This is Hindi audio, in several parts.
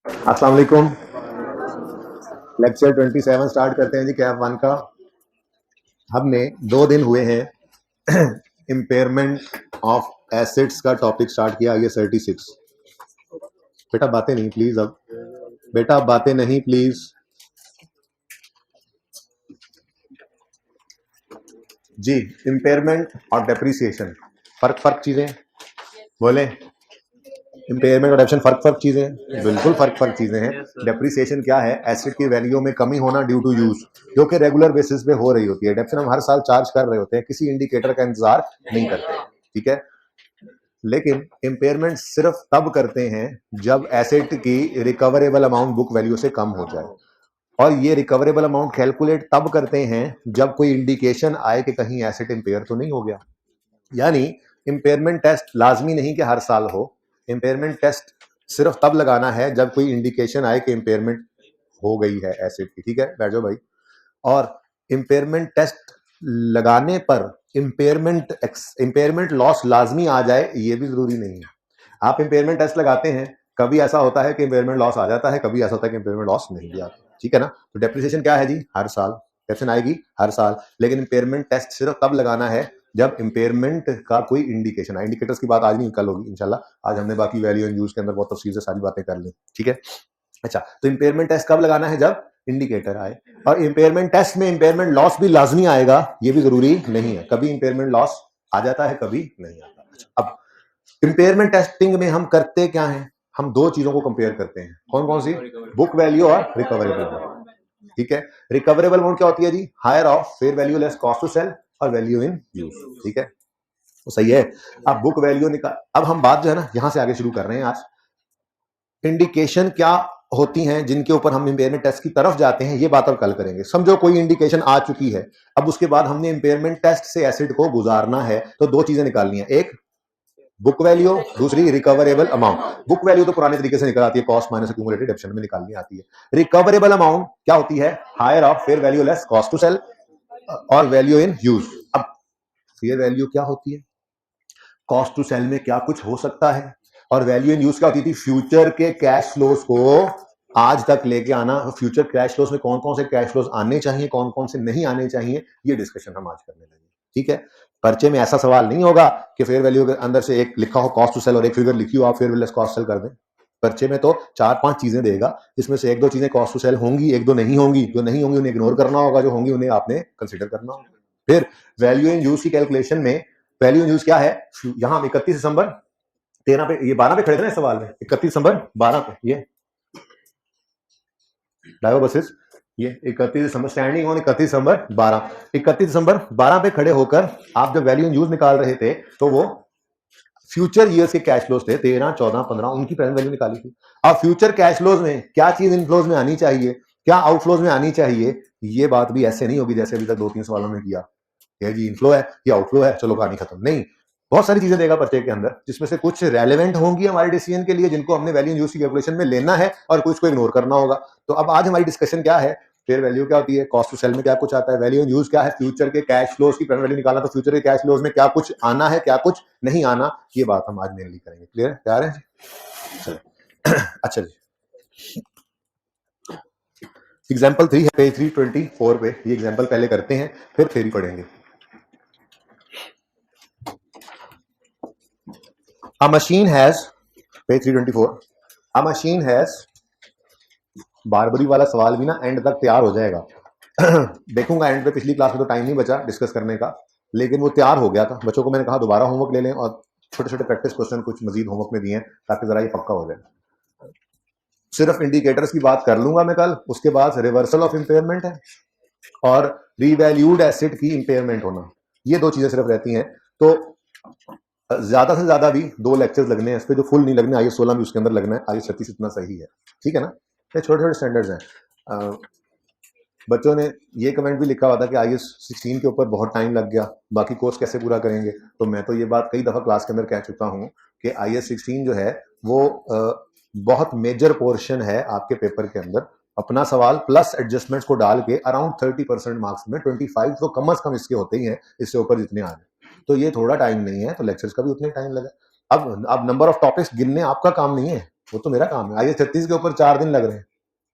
अस्सलाम वालेकुम। लेक्चर 27 स्टार्ट करते हैं जी कैप वन का। हमने 2 दिन हुए हैं इम्पेयरमेंट ऑफ एसेट्स का टॉपिक स्टार्ट किया। ये 36। बेटा बातें नहीं प्लीज, अब बेटा बातें नहीं प्लीज जी। इम्पेयरमेंट और डेप्रिसिएशन फर्क चीजें बोले। इम्पेयरमेंट और डेप्रिसिएशन फर्क चीजें हैं, बिल्कुल फर्क चीजें हैं। डेप्रिसिएशन क्या है? एसेट की वैल्यू में कमी होना ड्यू टू यूज, जो कि रेगुलर बेसिस पे हो रही होती है। डेप्रिसिएशन हम हर साल चार्ज कर रहे होते हैं, किसी इंडिकेटर का इंतजार नहीं करते, ठीक है। लेकिन इम्पेयरमेंट सिर्फ तब करते हैं जब एसेट की रिकवरेबल अमाउंट बुक वैल्यू से कम हो जाए, और ये रिकवरेबल अमाउंट कैलकुलेट तब करते हैं जब कोई इंडिकेशन आए कि कहीं एसेट इम्पेयर तो नहीं हो गया। यानी इम्पेयरमेंट टेस्ट लाजमी नहीं कि हर साल हो। इम्पेयरमेंट टेस्ट सिर्फ तब लगाना है जब कोई इंडिकेशन आए कि इम्पेयरमेंट हो गई है एसेट की, ठीक है। बैठ जाओ भाई। और इम्पेयरमेंट टेस्ट लगाने पर इम्पेयरमेंट लॉस लाजमी आ जाए, ये भी जरूरी नहीं है। आप इम्पेयरमेंट टेस्ट लगाते हैं, कभी ऐसा होता है कि इम्पेयरमेंट लॉस आ जाता है, कभी ऐसा होता है कि इम्पेयरमेंट लॉस नहीं भी आता, ठीक है ना। तो डेप्रिसिएशन क्या है जी? हर साल डेप्रिसिएशन आएगी, हर साल। लेकिन इम्पेयरमेंट टेस्ट सिर्फ तब लगाना है जब इम्पेयरमेंट का कोई इंडिकेशन है। इंडिकेटर्स की बात आज नहीं, कल होगी इंशाल्लाह। आज हमने बाकी वैल्यू एंड यूज के अंदर बहुत तफसील से सारी बातें कर ली, ठीक है। अच्छा, तो इम्पेयरमेंट टेस्ट कब लगाना है? जब इंडिकेटर आए। और इम्पेयरमेंट टेस्ट में इम्पेयरमेंट लॉस भी लाजमी आएगा, ये भी जरूरी नहीं है। कभी इम्पेयरमेंट लॉस आ जाता है, कभी नहीं आता। अच्छा, अब इम्पेयरमेंट टेस्टिंग में हम करते क्या है? हम दो चीजों को कंपेयर करते हैं। कौन कौन सी? बुक वैल्यू और रिकवरेबल अमाउंट, ठीक है। रिकवरेबल अमाउंट क्या होती है जी? Higher of fair value less cost to sell और वैल्यू इन यूज, ठीक है। तो सही है। अब बुक वैल्यू निकाल, अब हम बात जो है ना यहां से आगे शुरू कर रहे हैं आज। इंडिकेशन क्या होती हैं जिनके ऊपर हम इम्पेयरमेंट टेस्ट की तरफ जाते हैं, ये बात अब कल करेंगे। समझो कोई इंडिकेशन आ चुकी है, अब उसके बाद हमने इम्पेयरमेंट टेस्ट से एसेट को गुजारना है, तो दो चीजें निकालनी है, एक बुक वैल्यू, दूसरी रिकवरेबल अमाउंट। बुक वैल्यू तो पुराने तरीके से निकल आती है, कॉस्ट माइनस एक्यूमुलेटेड डेप्रिसिएशन में निकालनी आती है। रिकवरेबल अमाउंट क्या होती है? Higher of fair value less cost to sell और वैल्यू इन यूज। अब फेयर वैल्यू क्या होती है? कॉस्ट टू सेल में क्या कुछ हो सकता है। और वैल्यू इन यूज क्या होती थी? फ्यूचर के कैश फ्लोज को आज तक लेके आना। फ्यूचर कैश फ्लोज में कौन कौन से कैश फ्लोज आने चाहिए, कौन कौन से नहीं आने चाहिए, ये डिस्कशन हम आज करने लगे, ठीक है। पर्चे में ऐसा सवाल नहीं होगा कि फेयर वैल्यू के अंदर से एक लिखा हो कॉस्ट टू सेल और एक फिगर लिखी हो आप फेयर वैल्यू कॉस्ट सेल कर दें। पर्चे में तो 4-5 चीजें देगा, जिसमें से एक दो चीजें कॉस्ट टू सेल होंगी, एक दो नहीं होंगी। जो नहीं होंगी उन्हें इग्नोर करना होगा, जो होंगी उन्हें आपने कंसिडर करना होगा। फिर वैल्यू इन यूज की कैलकुलेशन में वैल्यू इन यूज क्या है? यहां 31 दिसंबर 13 पे, ये 12 पे खड़े थे ना इस सवाल में, 31 दिसंबर 12 पे, ये डायो बसेस, ये 31 दिसंबर स्टैंडिंग ऑन 31 दिसंबर 12 पे खड़े होकर आप जब वैल्यू इन यूज निकाल रहे थे, तो वो फ्यूचर ईयर्स के कैश फ्लोज थे 13, 14, 15, उनकी प्रेजेंट वैल्यू निकाली थी। अब फ्यूचर कैश फ्लोज में क्या चीज इनफ्लोज में आनी चाहिए, क्या आउटफ्लोज में आनी चाहिए, ये बात भी ऐसे नहीं होगी जैसे अभी तक 2-3 सवालों में किया, जी इनफ्लो है या आउटफ्लो है, चलो कहानी खत्म। नहीं, बहुत सारी चीजें देगा पर्चे के अंदर, जिसमें से कुछ रेलेवेंट होंगी हमारे डिसीजन के लिए, जिनको हमने वैल्यू यूज की कैलकुलेशन में लेना है, और कुछ को इग्नोर करना होगा। तो अब आज हमारी डिस्कशन क्या है? फेयर वैल्यू क्या होती है, कॉस्ट टू सेल में क्या कुछ आता है, वैल्यू यूज क्या है, फ्यूचर के कैश फ्लोज की प्रेजेंट वैल्यू निकालना, तो फ्यूचर के कैश फ्लोज में क्या कुछ आना है, क्या कुछ नहीं आना, ये बात हम आज मेनली करेंगे। क्लियर है? तैयार है? अच्छा जी, एग्जाम्पल 3 है पेज 324 पे। ये एग्जाम्पल पहले करते हैं, फिर थ्योरी पढ़ेंगे। A machine has, page 324, A machine has, Barbari वाला सवाल भी ना एंड तक तैयार हो जाएगा। देखूंगा एंड पे, पिछली क्लास में तो टाइम नहीं बचा डिस्कस करने का, लेकिन वो तैयार हो गया था। बच्चों को मैंने कहा दोबारा होमवर्क ले लें, और छोटे छोटे प्रैक्टिस क्वेश्चन कुछ मजीद होमवर्क में दिए हैं, ताकि जरा ये पक्का हो जाए। सिर्फ इंडिकेटर्स की बात कर लूंगा मैं कल, उसके बाद रिवर्सल ऑफ इंपेयरमेंट है और रीवैल्यूड एसेट की इंपेयरमेंट होना, ये दो चीजें सिर्फ रहती हैं। तो ज्यादा से ज्यादा भी 2 लेक्चर्स लगने हैं इस पे, जो फुल नहीं लगने। IS 16 भी उसके अंदर लगना है, IS 36 इतना सही है, ठीक है ना। ये छोटे छोटे स्टैंडर्ड्स हैं। बच्चों ने ये कमेंट भी लिखा हुआ था कि IS 16 के ऊपर बहुत टाइम लग गया, बाकी कोर्स कैसे पूरा करेंगे। तो मैं तो ये बात कई दफा क्लास के अंदर कह चुका हूँ कि IS 16 जो है वो बहुत मेजर पोर्शन है आपके पेपर के अंदर। अपना सवाल प्लस एडजस्टमेंट्स को डाल के अराउंड 30% मार्क्स में 25 तो कम से कम इसके होते ही हैं, इससे ऊपर जितने आ जाए। तो ये थोड़ा टाइम नहीं है, तो लेक्चर्स का भी उतने टाइम लगा। अब नंबर ऑफ टॉपिक्स गिनने आपका काम नहीं है, वो तो मेरा काम है। IAS 36 के ऊपर 4 दिन लग रहे हैं,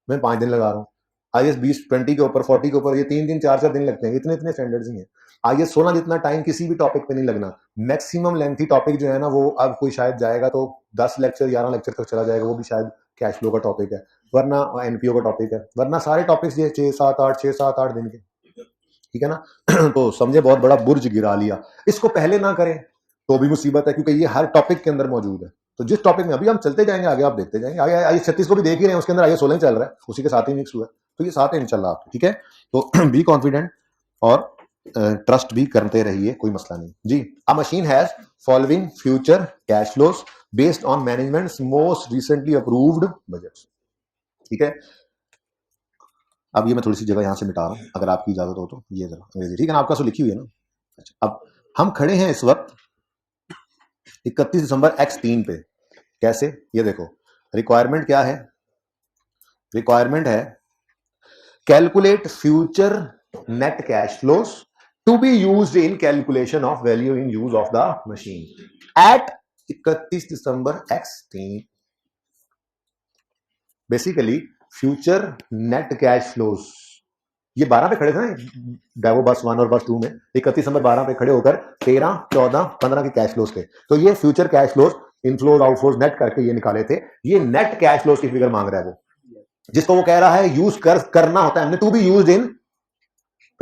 मैं 5 दिन लगा रहा हूँ। IAS 20 के ऊपर 40 के ऊपर ये 3 दिन 4 दिन लगते हैं, इतने इतने स्टैंडर्ड्स ही हैं। IAS 16 जितना टाइम किसी भी टॉपिक पे नहीं लगना। मैक्सिमम लेंथी टॉपिक जो है ना, वो अब कोई शायद जाएगा तो 10 लेक्चर 11 लेक्चर तक चला जाएगा, वो भी शायद कैश फ्लो का टॉपिक है, वरना एनपीओ का टॉपिक है, वरना सारे टॉपिक्स ये 6 7 8 दिन के, ठीक है ना। तो समझे, बहुत बड़ा बुर्ज गिरा लिया। इसको पहले ना करें तो भी मुसीबत है, क्योंकि ये हर टॉपिक के अंदर मौजूद है। तो जिस टॉपिक में अभी हम चलते जाएंगे आगे, आप देखते जाएंगे आगे। IAS 36 को भी देख ही रहे हैं, उसके अंदर IAS 16 चल रहा है, उसी के साथ ही मिक्स हुआ है, तो ये साथ ही चल रहा है, ठीक है। तो बी कॉन्फिडेंट और ट्रस्ट भी करते रहिए, कोई मसला नहीं जी। A machine has following future cash flows based on management's most recently approved budgets, ठीक है। अब ये मैं थोड़ी सी जगह यहां से मिटा रहा हूं, अगर आपकी इजाजत हो तो। ये जरा अंग्रेजी, ठीक है ना, आपका सो लिखी हुई है ना। अच्छा, अब हम खड़े हैं इस वक्त 31 दिसंबर X3 पे। कैसे, ये देखो, रिक्वायरमेंट क्या है? रिक्वायरमेंट है calculate future net cash flows to be used in calculation of value in use of the machine at 31 December X3। Basically future net cash flows, ये 12 पे खड़े थे ना डावो बस 1 और बस 2 में, 31 दिसंबर 12 पे खड़े होकर 13, 14, 15 के कैश फ्लोज थे। तो ये future cash flows inflows outflows net करके ये निकाले थे। ये नेट कैश फ्लोज की फिगर मांग रहा है वो, जिसको वो कह रहा है यूज करना होता है हमने, to be used in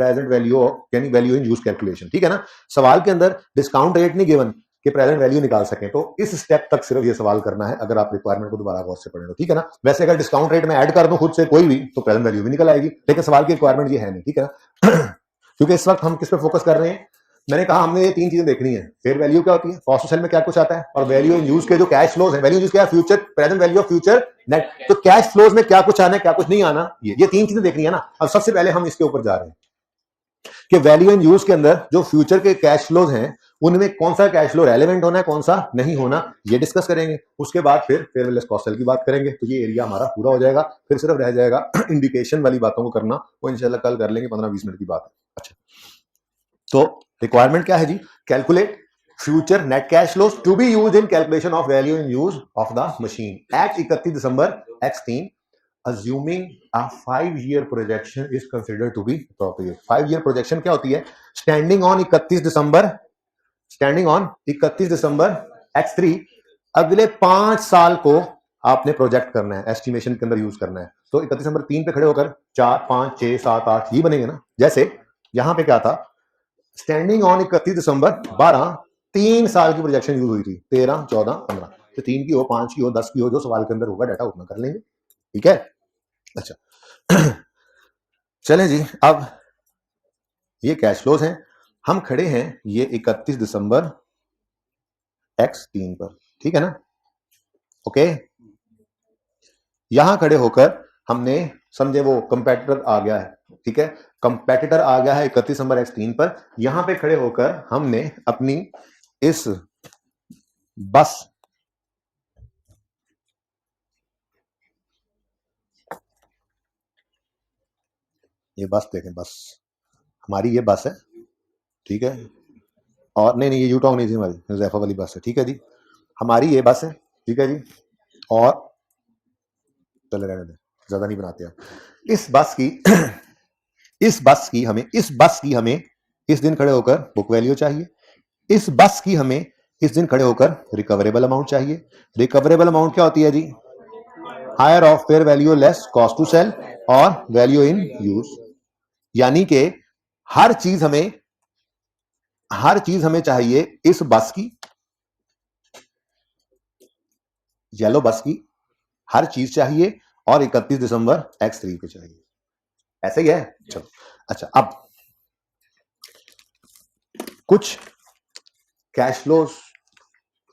present value, यानी वैल्यू इन यूज कैलकुलेशन, ठीक है ना। सवाल के अंदर डिस्काउंट रेट नहीं गिवन कि प्रेजेंट वैल्यू निकाल सकें, तो इस स्टेप तक सिर्फ ये सवाल करना है, अगर आप रिक्वायरमेंट को दोबारा गौर से पढ़ें तो, ठीक है ना। वैसे अगर डिस्काउंट रेट में ऐड कर दूं खुद से कोई भी, तो प्रेजेंट वैल्यू भी निकल आएगी, लेकिन सवाल की रिक्वायरमेंट ये है नहीं, ठीक है ना। क्योंकि इस वक्त हम किस पे फोकस कर रहे हैं, मैंने कहा हमने ये 3 चीजें देखनी है। फेयर वैल्यू क्या होती है, कॉस्ट ऑफ सेल में क्या कुछ आता है, और वैल्यू इन यूज के जो कैश फ्लोज है, वैल्यू यूज क्या है, future present value of future net. तो कैश फ्लोज में क्या कुछ आना है, क्या कुछ नहीं आना, ये 3 चीजें देखनी है ना। अब सबसे पहले हम इसके ऊपर जा रहे हैं कि वैल्यू इन यूज के अंदर जो फ्यूचर के कैश फ्लोज हैं, उनमें कौन सा कैश फ्लो रेलेवेंट होना है, कौन सा नहीं होना, ये डिस्कस करेंगे। उसके बाद फिर फेयर वैल्यू कॉस्ट सेल की बात करेंगे, तो ये एरिया हमारा पूरा हो जाएगा। फिर सिर्फ रह जाएगा इंडिकेशन वाली बातों को करना, वो इंशाल्लाह कल कर लेंगे, 15-20 मिनट की बात है। अच्छा, तो रिक्वायरमेंट क्या है जी, calculate future net cash flows to be used in calculation of value in use of the machine at 31 December X3, assuming a 5-year projection is considered to be appropriate। 5-year projection क्या होती है, स्टैंडिंग ऑन 31 दिसंबर X3, अगले 5 साल को आपने प्रोजेक्ट करना है, एस्टिमेशन के अंदर यूज करना है। तो 31 दिसंबर 3 पे खड़े होकर 4, 5, 6, 7, 8 ये बनेंगे ना। जैसे यहां पे क्या था, स्टैंडिंग ऑन 31 दिसंबर 12, 3 साल की प्रोजेक्शन यूज हुई थी, 13, 14, 15। तो 3 की हो, 5 की हो, 10 की हो, जो सवाल के अंदर होगा डाटा उतना कर लेंगे, ठीक है। अच्छा चलें जी, अब ये कैश फ्लोज हैं, हम खड़े हैं ये 31 दिसंबर X3 पर, ठीक है ना। ओके, यहां खड़े होकर हमने, समझे वो कंपेटिटर आ गया है, ठीक है, कंपेटिटर आ गया है 31 दिसंबर X3 पर। यहां पे खड़े होकर हमने अपनी इस बस ये बस देखें, बस हमारी ये बस है, ठीक है। और नहीं ये यूटॉन्ग नहीं थी हमारी, जैफा वाली बस है, ठीक है जी। हमारी ये बस है, ठीक है जी। और चले रहने दें, ज्यादा नहीं बनाते हैं। इस बस की हमें इस दिन खड़े होकर बुक वैल्यू चाहिए। इस बस की हमें इस दिन खड़े होकर रिकवरेबल अमाउंट चाहिए। रिकवरेबल अमाउंट क्या होती है जी, higher of fair value less cost to sell और वैल्यू इन यूज। यानी कि हर चीज हमें चाहिए इस बस की, येलो बस की हर चीज चाहिए, और 31 दिसंबर X3 पे चाहिए, ऐसे ही है। चलो अच्छा, अब कुछ कैश फ्लोज,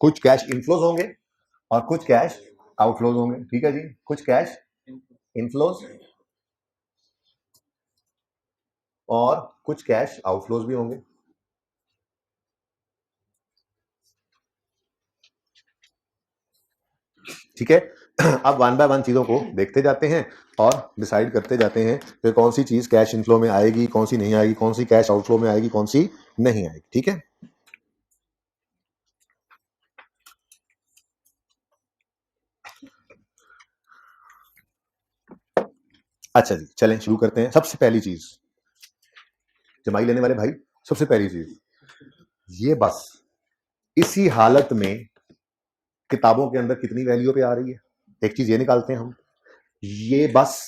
कुछ कैश इनफ्लोज होंगे और कुछ कैश आउटफ्लोज होंगे, ठीक है जी। कुछ कैश इनफ्लोज और कुछ कैश आउटफ्लोज भी होंगे, ठीक है। अब 1 बाय 1 चीजों को देखते जाते हैं और डिसाइड करते जाते हैं कि कौन सी चीज कैश इनफ्लो में आएगी, कौन सी नहीं आएगी, कौन सी कैश आउटफ्लो में आएगी, कौन सी नहीं आएगी, ठीक है। अच्छा जी, चलें शुरू करते हैं। सबसे पहली चीज, जमाई लेने वाले भाई, सबसे पहली चीज, ये बस इसी हालत में किताबों के अंदर कितनी वैल्यू पे आ रही है, एक चीज ये निकालते हैं हम। ये बस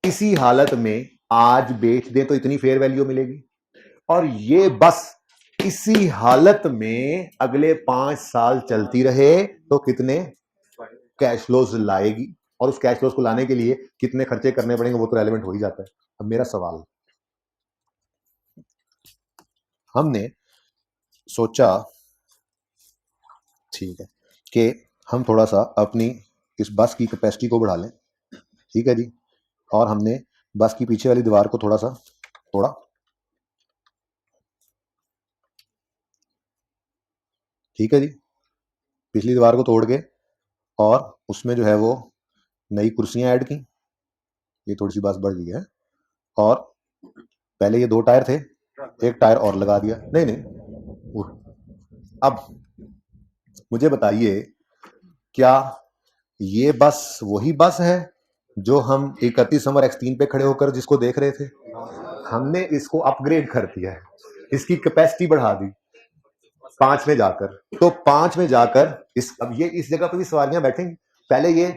इसी हालत में आज बेच दें तो इतनी फेयर वैल्यू मिलेगी, और ये बस इसी हालत में अगले 5 साल चलती रहे तो कितने कैश फ्लोज लाएगी, और उस कैश फ्लोज को लाने के लिए कितने खर्चे करने पड़ेंगे, वो तो रेलेवेंट हो ही जाता है। अब मेरा सवाल, हमने सोचा ठीक है कि हम थोड़ा सा अपनी इस बस की कैपेसिटी को बढ़ा लें, ठीक है जी, और हमने बस की पीछे वाली दीवार को थोड़ा सा तोड़ा, ठीक है जी, पिछली दीवार को तोड़ के, और उसमें जो है वो नई कुर्सियां ऐड की, ये थोड़ी सी बस बढ़ गई है, और पहले ये 2 टायर थे, एक टायर और लगा दिया, नहीं नहीं। अब मुझे बताइए, क्या ये बस वही बस है जो हम 31 नंबर X3 पे खड़े होकर जिसको देख रहे थे? हमने इसको अपग्रेड कर दिया है, इसकी कैपेसिटी बढ़ा दी 5 में जाकर, तो 5 में जाकर अब ये इस जगह पर भी सवारियां बैठेंगी। पहले ये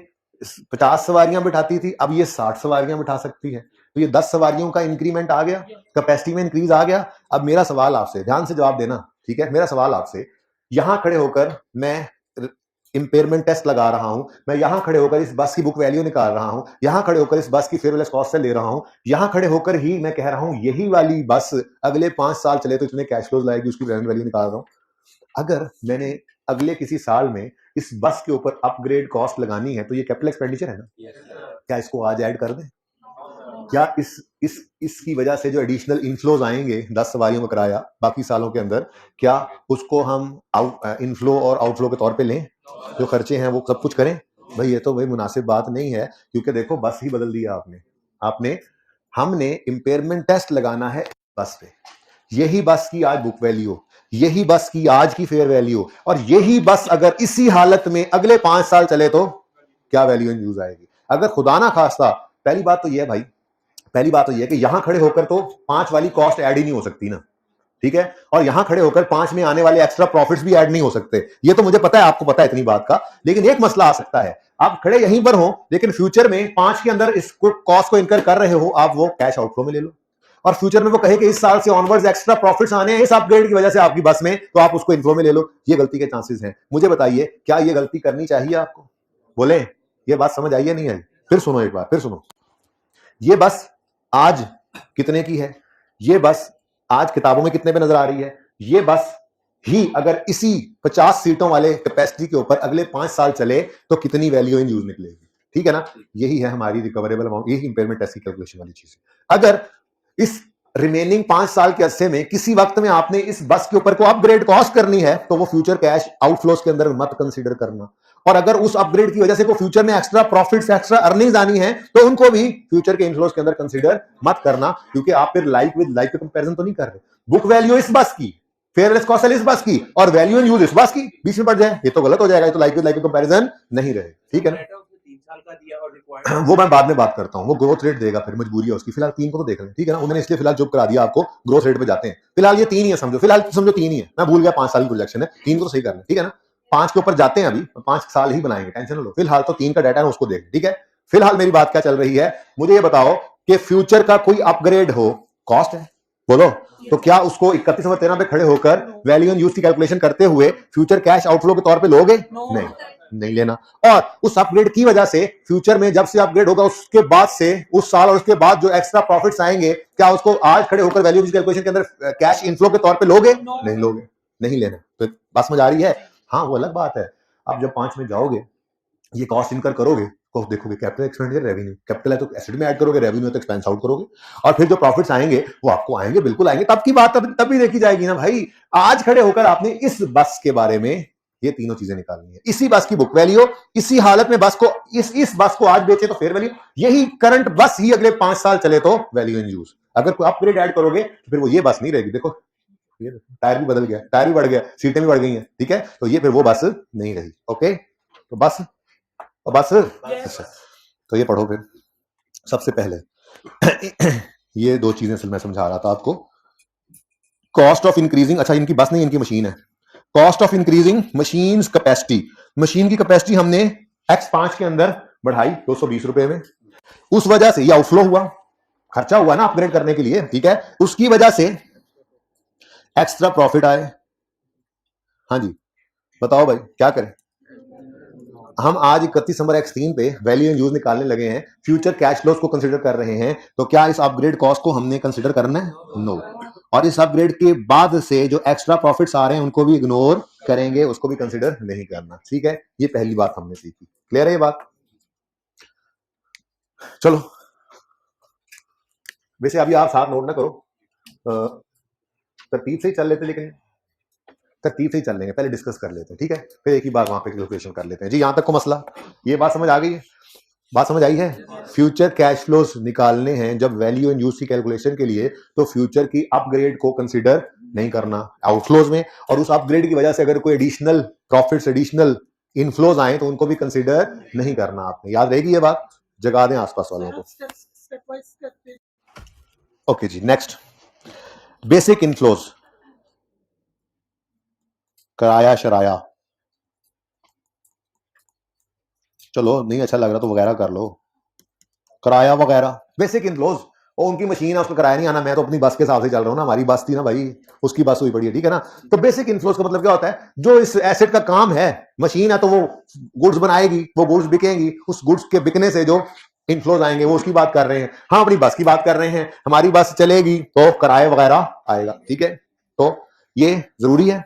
50 सवारियां बिठाती थी, अब ये 60 सवारियां बिठा सकती है, तो ये 10 सवारियों का इंक्रीमेंट आ गया, कैपेसिटी में इंक्रीज आ गया। अब मेरा सवाल आपसे, ध्यान से जवाब देना, ठीक है? मेरा सवाल आपसे, यहां खड़े होकर मैं इंपेयरमेंट टेस्ट लगा रहा हूं, मैं यहां खड़े होकर इस बस की बुक वैल्यू निकाल रहा हूं, यहां खड़े होकर इस बस की फेयरलेस कॉस्ट से ले रहा हूं, यहां खड़े होकर ही मैं कह रहा हूं यही वाली बस अगले 5 साल चले तो इतने कैश फ्लोज लाएगी, उसकी प्रेजेंट वैल्यू निकाल रहा हूं। अगर मैंने अगले किसी साल में इस बस के ऊपर अपग्रेड कॉस्ट लगानी है तो ये कैपिटल एक्सपेंडिचर है ना? क्या इसको आज ऐड कर दें? क्या इसकी वजह से जो एडिशनल इनफ्लोज आएंगे 10 सवारियों का किराया बाकी सालों के अंदर, क्या उसको हम इनफ्लो और आउटफ्लो के तौर पे लें, जो खर्चे हैं वो सब कुछ करें? भाई ये तो भाई मुनासिब बात नहीं है, क्योंकि देखो बस ही बदल दिया आपने हमने इंपेयरमेंट टेस्ट लगाना है बस पे, यही बस की आज बुक वैल्यू, यही बस की आज की फेयर वैल्यू, और यही बस अगर इसी हालत में अगले 5 साल चले तो क्या वैल्यू इन यूज आएगी? अगर खुदा ना खास्ता, पहली बात तो यह है भाई, पहली बात तो यह है कि यहां खड़े होकर तो 5 वाली कॉस्ट ऐड ही नहीं हो सकती ना, ठीक है? और यहां खड़े होकर 5 में आने वाले एक्स्ट्रा प्रॉफिट्स भी ऐड नहीं हो सकते, ये तो मुझे पता है, आपको पता है इतनी बात का। लेकिन एक मसला आ सकता है, आप खड़े यहीं पर हो लेकिन फ्यूचर में 5 के अंदर इस कॉस्ट को इनकर कर रहे हो, आप वो कैश आउटफ्लो में ले लो, और फ्यूचर में वो कहे कि इस साल से ऑनवर्ड्स एक्स्ट्रा प्रॉफिट्स आने हैं इस अपग्रेड की वजह से आपकी बस में, तो आप उसको इन्फ्लो में ले लो। ये गलती के चांसेस हैं। मुझे बताइए, क्या ये गलती करनी चाहिए आपको? बोले, ये बात समझ आई है नहीं आई? फिर सुनो, एक बार फिर सुनो। ये बस आज कितने की है? ये बस आज किताबों में कितने पे नजर आ रही है? ये बस ही अगर इसी 50 सीटों वाले कैपेसिटी के ऊपर अगले 5 साल चले तो कितनी वैल्यू इन यूज निकलेगी? ठीक है ना? यही है हमारी रिकवरेबल अमाउंट, यही इंपेयरमेंट टेस्ट की कैलकुलेशन वाली चीज है। अगर इस रिमेनिंग 5 साल के अरसे में किसी वक्त में आपने इस बस के ऊपर को अपग्रेड कॉस्ट करनी है तो वो फ्यूचर कैश आउटफ्लोज के अंदर मत कंसीडर करना, और अगर उस अपग्रेड की वजह से को फ्यूचर में एक्स्ट्रा प्रॉफिट्स एक्स्ट्रा अर्निंग्स आनी है तो उनको भी फ्यूचर के इनफ्लोज के अंदर कंसीडर मत करना, क्योंकि आप फिर लाइक विद लाइक का कंपैरिजन तो नहीं कर रहे। बुक वैल्यू इस बस की, फेयरलेस कॉस्ट इस बस की, और वैल्यू इन यूज इस बस की बीच में पड़ जाए, ये तो गलत हो जाएगा, ये तो लाइक विद लाइक का कंपैरिजन नहीं रहे, ठीक है ना? वो मैं बाद में बात करता हूँ, वो ग्रोथ रेट देगा, फिर मजबूरी है उसकी। फिलहाल 3 को तो देख लें, ठीक है ना? उन्होंने इसलिए फिलहाल जॉब करा दिया आपको, ग्रोथ रेट पे जाते हैं। फिलहाल ये 3 ही है, समझो, फिलहाल समझो 3 ही है, मैं भूल गया 5 साल की प्रोजेक्शन है, 3 को तो सही कर लें, ठीक है ना? 5 के ऊपर जाते हैं, अभी 5 साल ही बनाएंगे, टेंशन लो। फिलहाल तो 3 का डाटा है, उसको देख, ठीक है? फिलहाल मेरी बात क्या चल रही है, मुझे ये बताओ कि फ्यूचर का कोई अपग्रेड हो, कॉस्ट है, बोलो, तो क्या उसको 31 नंबर 13 पे खड़े होकर वैल्यू इन यूज की कैलकुलेशन करते हुए फ्यूचर कैश आउटफ्लो के तौर पे लोगे? नहीं लेना। और उस अपग्रेड की वजह से फ्यूचर में जब से अपग्रेड होगा उसके बाद से उस साल और उसके बाद जो एक्स्ट्रा प्रॉफिट्स आएंगे, क्या उसको आज खड़े होकर वैल्यू कैलकुलेशन के अंदर कैश इनफ्लो के तौर पे लोगे? नहीं लोगे, नहीं लेना। तो बात समझ आ रही है? हाँ, वो अलग बात है, आप जब 5 में जाओगे ये कॉस्ट इनकर करोगे तो देखोगे कैपिटल एक्सपेंडिचर, रेवेन्यू, कैपिटल है तो एसेट में ऐड करोगे, रेवेन्यू है तो एक्सपेंस आउट करोगे, और फिर जो प्रॉफिट्स आएंगे वो आपको आएंगे, बिल्कुल आएंगे, तब की बात तब भी देखी जाएगी ना भाई। आज खड़े होकर आपने इस बस के बारे में ये तीनों चीजें निकालनी है, इसी बस की बुक वैल्यू, इसी हालत में बस को इस बस को आज बेचे तो फेयर वैल्यू, यही करंट बस ही अगले 5 साल चले तो वैल्यू इन यूज। अगर कोई अपग्रेड ऐड करोगे तो फिर वो ये बस नहीं रहेगी। देखो ये टायर भी बदल गया, टायर भी बढ़ गया, सीटें भी बढ़ गई हैं, ठीक है? तो ये फिर वो बस नहीं रही। ओके, तो बस तो ये पढ़ो फिर, सबसे पहले ये दो चीजें मैं समझा रहा था आपको। कॉस्ट ऑफ इंक्रीजिंग, अच्छा इनकी बस नहीं, इनकी मशीन है। Cost of increasing machine capacity, machine की कैपेसिटी हमने X5 के अंदर बढ़ाई 220 रुपए में, उस वजह से ये आउटफ्लो हुआ, खर्चा हुआ ना अपग्रेड करने के लिए, ठीक है, उसकी वजह से एक्स्ट्रा प्रॉफिट आए। हाँ जी बताओ भाई क्या करें। हम आज 31 दिसंबर X3 पे वैल्यू एंड यूज निकालने लगे हैं, फ्यूचर कैश फ्लोज को कंसीडर कर रहे हैं, तो क्या इस अपग्रेड कॉस्ट को हमने कंसीडर करना है? नो। और इस अपग्रेड के बाद से जो एक्स्ट्रा प्रॉफिट्स आ रहे हैं उनको भी इग्नोर करेंगे, उसको भी कंसीडर नहीं करना, ठीक है। ये पहली बात हमने सीखी, क्लियर है ये बात? चलो वैसे अभी आप साथ नोट ना करो, तरतीब से ही चल लेते, लेकिन तरतीब से ही चल लेंगे, पहले डिस्कस कर लेते हैं, ठीक है, फिर एक ही बार वहां पे कैलकुलेशन कर लेते हैं। जी यहां तक को मसला, ये बात समझ आ गई है? बात समझ आई है? फ्यूचर कैश फ्लोज निकालने हैं जब वैल्यू एंड यूज की कैलकुलेशन के लिए, तो फ्यूचर की अपग्रेड को कंसीडर नहीं करना आउटफ्लोज में, और उस अपग्रेड की वजह से अगर कोई एडिशनल प्रॉफिट्स, एडिशनल इनफ्लोज आए तो उनको भी कंसीडर नहीं करना। आपने याद रहेगी ये बात, जगा दें आसपास वालों को। ओके जी नेक्स्ट, बेसिक इनफ्लोज, कराया शराया, चलो नहीं अच्छा लग रहा तो वगैरह कर लो, किराया वगैरह, बेसिक इनफ्लोज। और उनकी मशीन है, उसका किराया नहीं आना, मैं तो अपनी बस के हिसाब से चल रहा हूँ ना, हमारी बस थी ना भाई, उसकी बस हुई पड़ी है, ठीक है ना। तो बेसिक इनफ्लोज का मतलब क्या होता है, जो इस एसेट का काम है, मशीन है तो वो गुड्स बनाएगी, वो गुड्स बिकेंगी, उस गुड्स के बिकने से जो इनफ्लोज आएंगे वो उसकी बात कर रहे हैं। हाँ अपनी बस की बात कर रहे हैं, हमारी बस चलेगी तो किराया वगैरह आएगा, ठीक है। तो ये जरूरी है,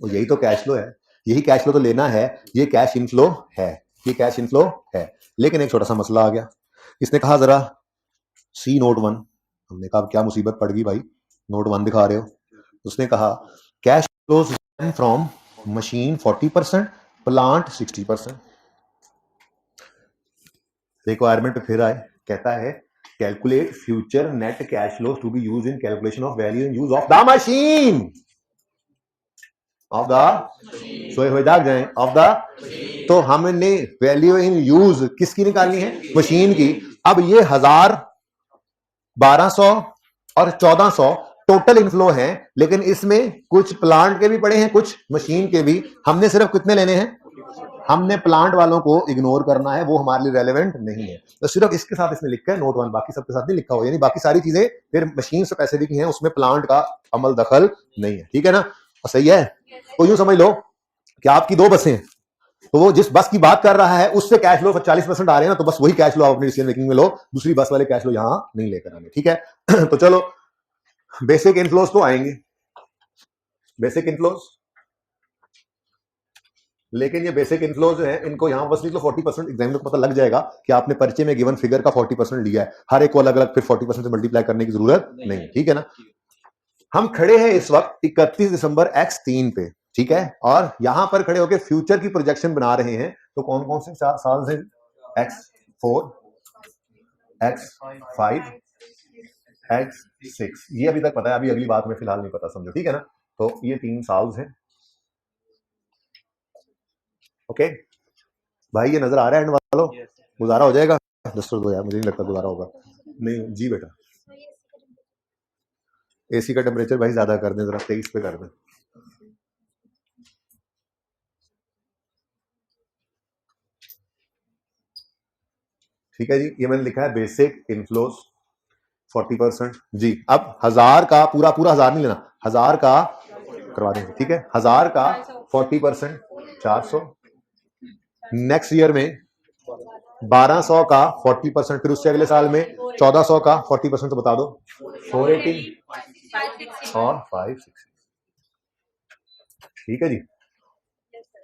और यही तो कैश फ्लो है, यही कैश फ्लो तो लेना है, ये कैश इनफ्लो है, ये कैश इनफ्लो है। लेकिन एक छोटा सा मसला आ गया, इसने कहा जरा सी नोट 1, हमने कहा क्या मुसीबत पड़ गई भाई, नोट 1 दिखा रहे हो। उसने कहा cash flows from machine 40%, plant 60%। Requirement पे फिर आए, कहता है calculate future net cash flows to be used in calculation of value and use of the machine, of the, सोए हुए जाग जाए, ऑफ द। तो हमने वैल्यू इन यूज किसकी निकालनी है? मशीन की। अब ये 1000, 1200 और 1400 टोटल इनफ्लो हैं, लेकिन इसमें कुछ प्लांट के भी पड़े हैं, कुछ मशीन के भी। हमने सिर्फ कितने लेने हैं? हमने प्लांट वालों को इग्नोर करना है, वो हमारे लिए रेलेवेंट नहीं है। तो सिर्फ इसके साथ इसने लिखा है नोट 1, बाकी सबके साथ नहीं लिखा हो, यानी बाकी सारी चीजें फिर मशीन से पैसे की हैं, उसमें प्लांट का अमल दखल नहीं है, ठीक है ना। सही है? तो यूं समझ लो कि आपकी 2 बसें हैं, तो वो जिस बस की बात कर रहा है उससे कैश फ्लो 40% आ रहे हैं ना, तो बस वही कैश फ्लो आप अपनी डिसीजन मेकिंग में लो, दूसरी बस वाले कैश फ्लो यहां नहीं लेकर आने, ठीक है। तो चलो बेसिक इनफ्लोज तो आएंगे, बेसिक इनफ्लोज, लेकिन ये बेसिक इनफ्लोज है, इनको यहां बस लिख लो 40%, एग्जामिनर को पता लग जाएगा कि आपने परिचय में गिवन फिगर का 40% लिया है, हर एक को अलग अलग फिर 40% से मल्टीप्लाई करने की जरूरत नहीं, ठीक है ना। हम खड़े हैं इस वक्त 31 दिसंबर X3 पे, ठीक है, और यहां पर खड़े होकर फ्यूचर की प्रोजेक्शन बना रहे हैं। तो कौन कौन से साल से? X4, X5, X6, ये अभी तक पता है, अभी अगली बात में फिलहाल नहीं पता, समझो, ठीक है ना। तो ये 3 साल हैं, ओके भाई, ये नजर आ रहा है एंड वालों? गुजारा हो जाएगा? दस्तूर दो यार, मुझे नहीं लगता गुजारा होगा। नहीं जी बेटा, एसी का टेम्परेचर भाई ज्यादा कर दें, जरा 23 पे कर दें। ठीक है जी, ये मैंने लिखा है बेसिक इनफ्लोज 40% जी। अब 1000 का पूरा पूरा 1000 नहीं लेना, 1000 का करवा देंगे, ठीक है, 1000 का 40% 400, नेक्स्ट ईयर में 1200 का 40%, फिर उससे अगले साल में 1400 का 40%, तो बता दो 480 और 560, ठीक है जी,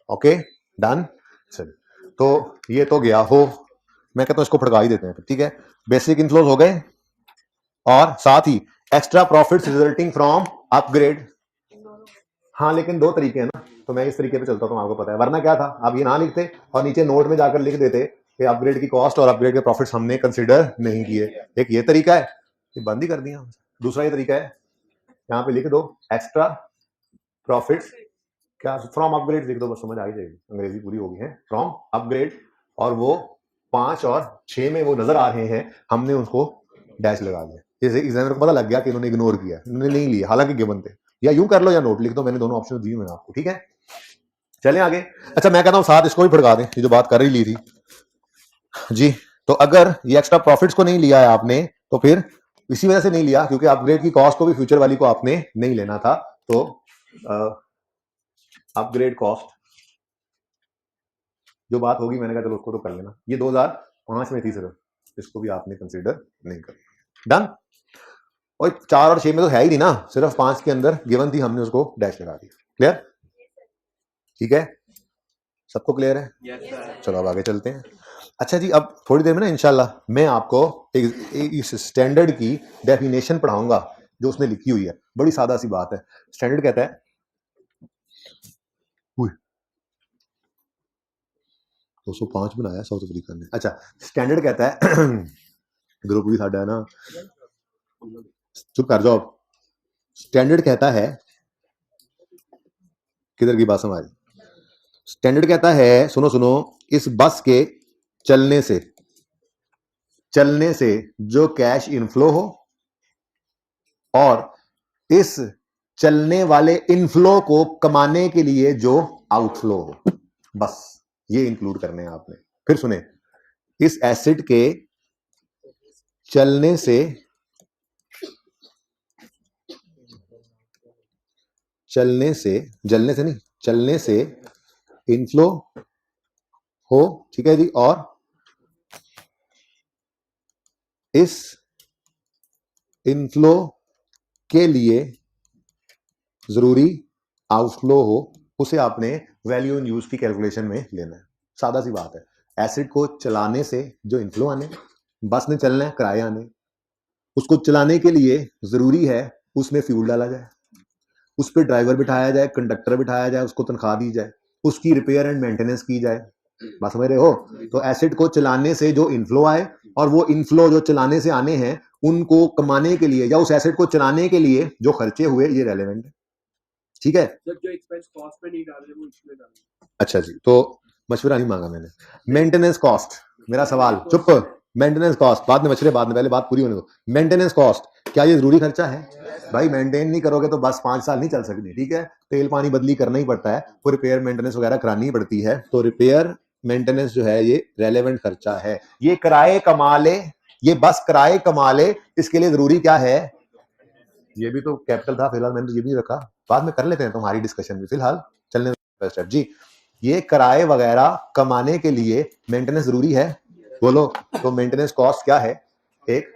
ओके डन। चलिए तो ये तो गया हो, मैं कहता हूं इसको फटका ही देते हैं, ठीक है। बेसिक इनफ्लोज हो गए, और साथ ही extra profits resulting from upgrade. हाँ लेकिन 2 तरीके हैं ना, तो मैं इस तरीके पे चलता हूं, आपको पता है, वरना क्या था, आप ये ना लिखते और नीचे नोट में जाकर लिख देते कि अपग्रेड की कॉस्ट और अपग्रेड के प्रॉफिट्स हमने कंसीडर नहीं किए। एक ये तरीका है, ये बंद ही कर दिया। दूसरा ये तरीका है, यहाँ पे लिख दो एक्स्ट्रा प्रॉफिट्स, क्या फ्रॉम अपग्रेड लिख दो, बस समझ आ ही जाएगी, अंग्रेजी पूरी होगी है, फ्रॉम अपग्रेड, और वो 5 और 6 में वो नजर आ रहे हैं, हमने उसको डैश लगा दिया। जैसे एग्जामिनर को पता लग गया कि इन्होंने इग्नोर किया, इन्होंने नहीं लिया, हालांकि गिवन थे। या यूं कर लो या नोट लिख दो, मैंने दोनों ऑप्शन दिए हुए हैं आपको, ठीक है। चलें आगे। अच्छा मैं कहता हूं साथ इसको भी फटका दें, ये जो बात कर ही ली थी जी। तो अगर ये एक्स्ट्रा प्रॉफिट्स को नहीं लिया है आपने, तो फिर इसी वजह से नहीं लिया क्योंकि अपग्रेड की कॉस्ट को भी फ्यूचर वाली को आपने नहीं लेना था। तो अपग्रेड कॉस्ट जो बात होगी, मैंने कहा चलो उसको तो कर लेना। ये 2005 में थी सिर्फ, इसको भी आपने कंसीडर नहीं कर। डन। और 4 और 6 में तो है ही नहीं ना, सिर्फ 5 के अंदर गिवन थी, हमने उसको डैश लगा दिया। क्लियर? ठीक है, सबको क्लियर है? yes, चलो अब आगे चलते हैं। अच्छा जी, अब थोड़ी देर में ना इंशाल्लाह मैं आपको इस स्टैंडर्ड की डेफिनेशन पढ़ाऊंगा जो उसने लिखी हुई है। बड़ी सादा सी बात है। स्टैंडर्ड कहता है 205 बनाया साउथ अफ्रीका ने। अच्छा, स्टैंडर्ड कहता है ग्रुप भी साडा है ना, चुप कर जाओ। स्टैंडर्ड कहता है, किधर की बात समझ? स्टैंडर्ड कहता है, सुनो सुनो, इस बस के चलने से जो कैश इनफ्लो हो और इस चलने वाले इनफ्लो को कमाने के लिए जो आउटफ्लो हो, बस ये इंक्लूड करने हैं आपने। फिर सुने, इस एसेट के चलने से नहीं, चलने से इनफ्लो हो, ठीक है जी, और इस इनफ्लो के लिए जरूरी आउटफ्लो हो, उसे आपने वैल्यू इन यूज की कैलकुलेशन में लेना है। सादा सी बात है। एसिड को चलाने से जो इनफ्लो आने, बस ने चलना है, किराए आने, उसको चलाने के लिए जरूरी है उसमें फ्यूल डाला जाए, उस पर ड्राइवर बिठाया जाए, कंडक्टर बिठाया जाए, उसको तनख्वाह दी जाए, उसकी रिपेयर एंड मेंटेनेंस की जाए। बात समझ रहे हो? तो एसिड को चलाने से जो इनफ्लो आए और वो इनफ्लो जो चलाने से आने हैं उनको कमाने के लिए या उस एसिड को चलाने के लिए जो खर्चे हुए, ये रेलेवेंट है। ठीक है, जो एक्सपेंस कॉस्ट पे नहीं डाले वो इसमें डाले। अच्छा जी, तो मशवरा नहीं मांगा मैंने। मेंटेनेंस कॉस्ट, मेरा सवाल, चुप। मेंटेनेंस कॉस्ट बाद में मशवरे, बाद में, पहले बात पूरी होने दो। मेंटेनेंस कॉस्ट क्या ये जरूरी खर्चा है? भाई मेंटेन नहीं करोगे तो बस 5 साल नहीं चल सकती, ठीक है। तेल पानी बदली करना ही पड़ता है, कोई रिपेयर मेंटेनेंस वगैरह करानी पड़ती है। तो रिपेयर मेंटेनेंस जो है ये रेलेवेंट खर्चा है। ये किराए कमा ले, ये बस किराए कमा ले, इसके लिए जरूरी क्या है? ये भी तो कैपिटल था, फिलहाल मैंने तो ये भी रखा, बाद में कर लेते हैं तुम्हारी डिस्कशन में, फिलहाल चलने स्टेप जी। ये किराए वगैरह कमाने के लिए मेंटेनेंस जरूरी है, बोलो। तो मेंटेनेंस कॉस्ट क्या है? एक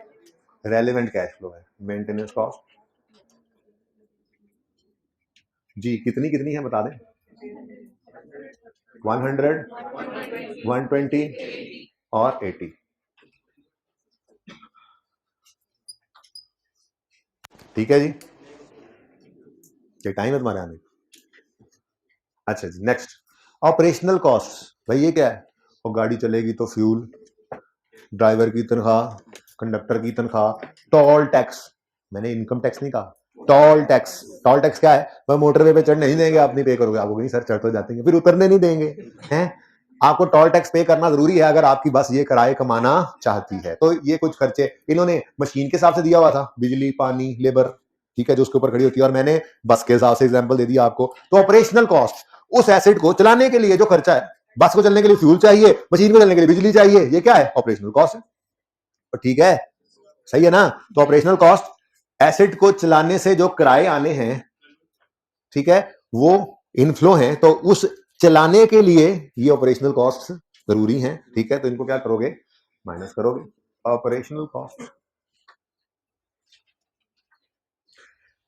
रेलेवेंट कैश फ्लो है। मेंटेनेंस कॉस्ट जी कितनी है बता दें? 100, 120 और 80। ठीक है जी, ये टाइम है तुम्हारे आने। अच्छा जी, नेक्स्ट ऑपरेशनल कॉस्ट। भाई ये क्या है? वो गाड़ी चलेगी तो फ्यूल, ड्राइवर की तनख्वाह, कंडक्टर की तनख्वाह, टोल टैक्स। मैंने इनकम टैक्स नहीं कहा, टोल टैक्स। टोल टैक्स क्या है? वह मोटरवे पे चढ़ने नहीं देंगे, आप नहीं पे करोगे। आपको नहीं सर, चढ़ तो जाते हैं, फिर उतरने नहीं देंगे हैं। आपको टोल टैक्स पे करना जरूरी है अगर आपकी बस ये किराए कमाना चाहती है। तो ये कुछ खर्चे इन्होंने मशीन के हिसाब से दिया हुआ था, बिजली, पानी, लेबर, ठीक है, जो उसके ऊपर खड़ी होती है, और मैंने बस के हिसाब से एग्जाम्पल दे दिया आपको। तो ऑपरेशनल कॉस्ट उस एसेट को चलाने के लिए जो खर्चा है, बस को चलने के लिए फ्यूल चाहिए, मशीन को चलने के लिए बिजली चाहिए, ये क्या है? ऑपरेशनल कॉस्ट है। ठीक है, सही है ना? तो ऑपरेशनल कॉस्ट एसेट को चलाने से जो किराए आने हैं, ठीक है, वो इनफ्लो हैं, तो उस चलाने के लिए ये ऑपरेशनल कॉस्ट जरूरी हैं। ठीक है, तो इनको क्या करोगे? माइनस करोगे। ऑपरेशनल कॉस्ट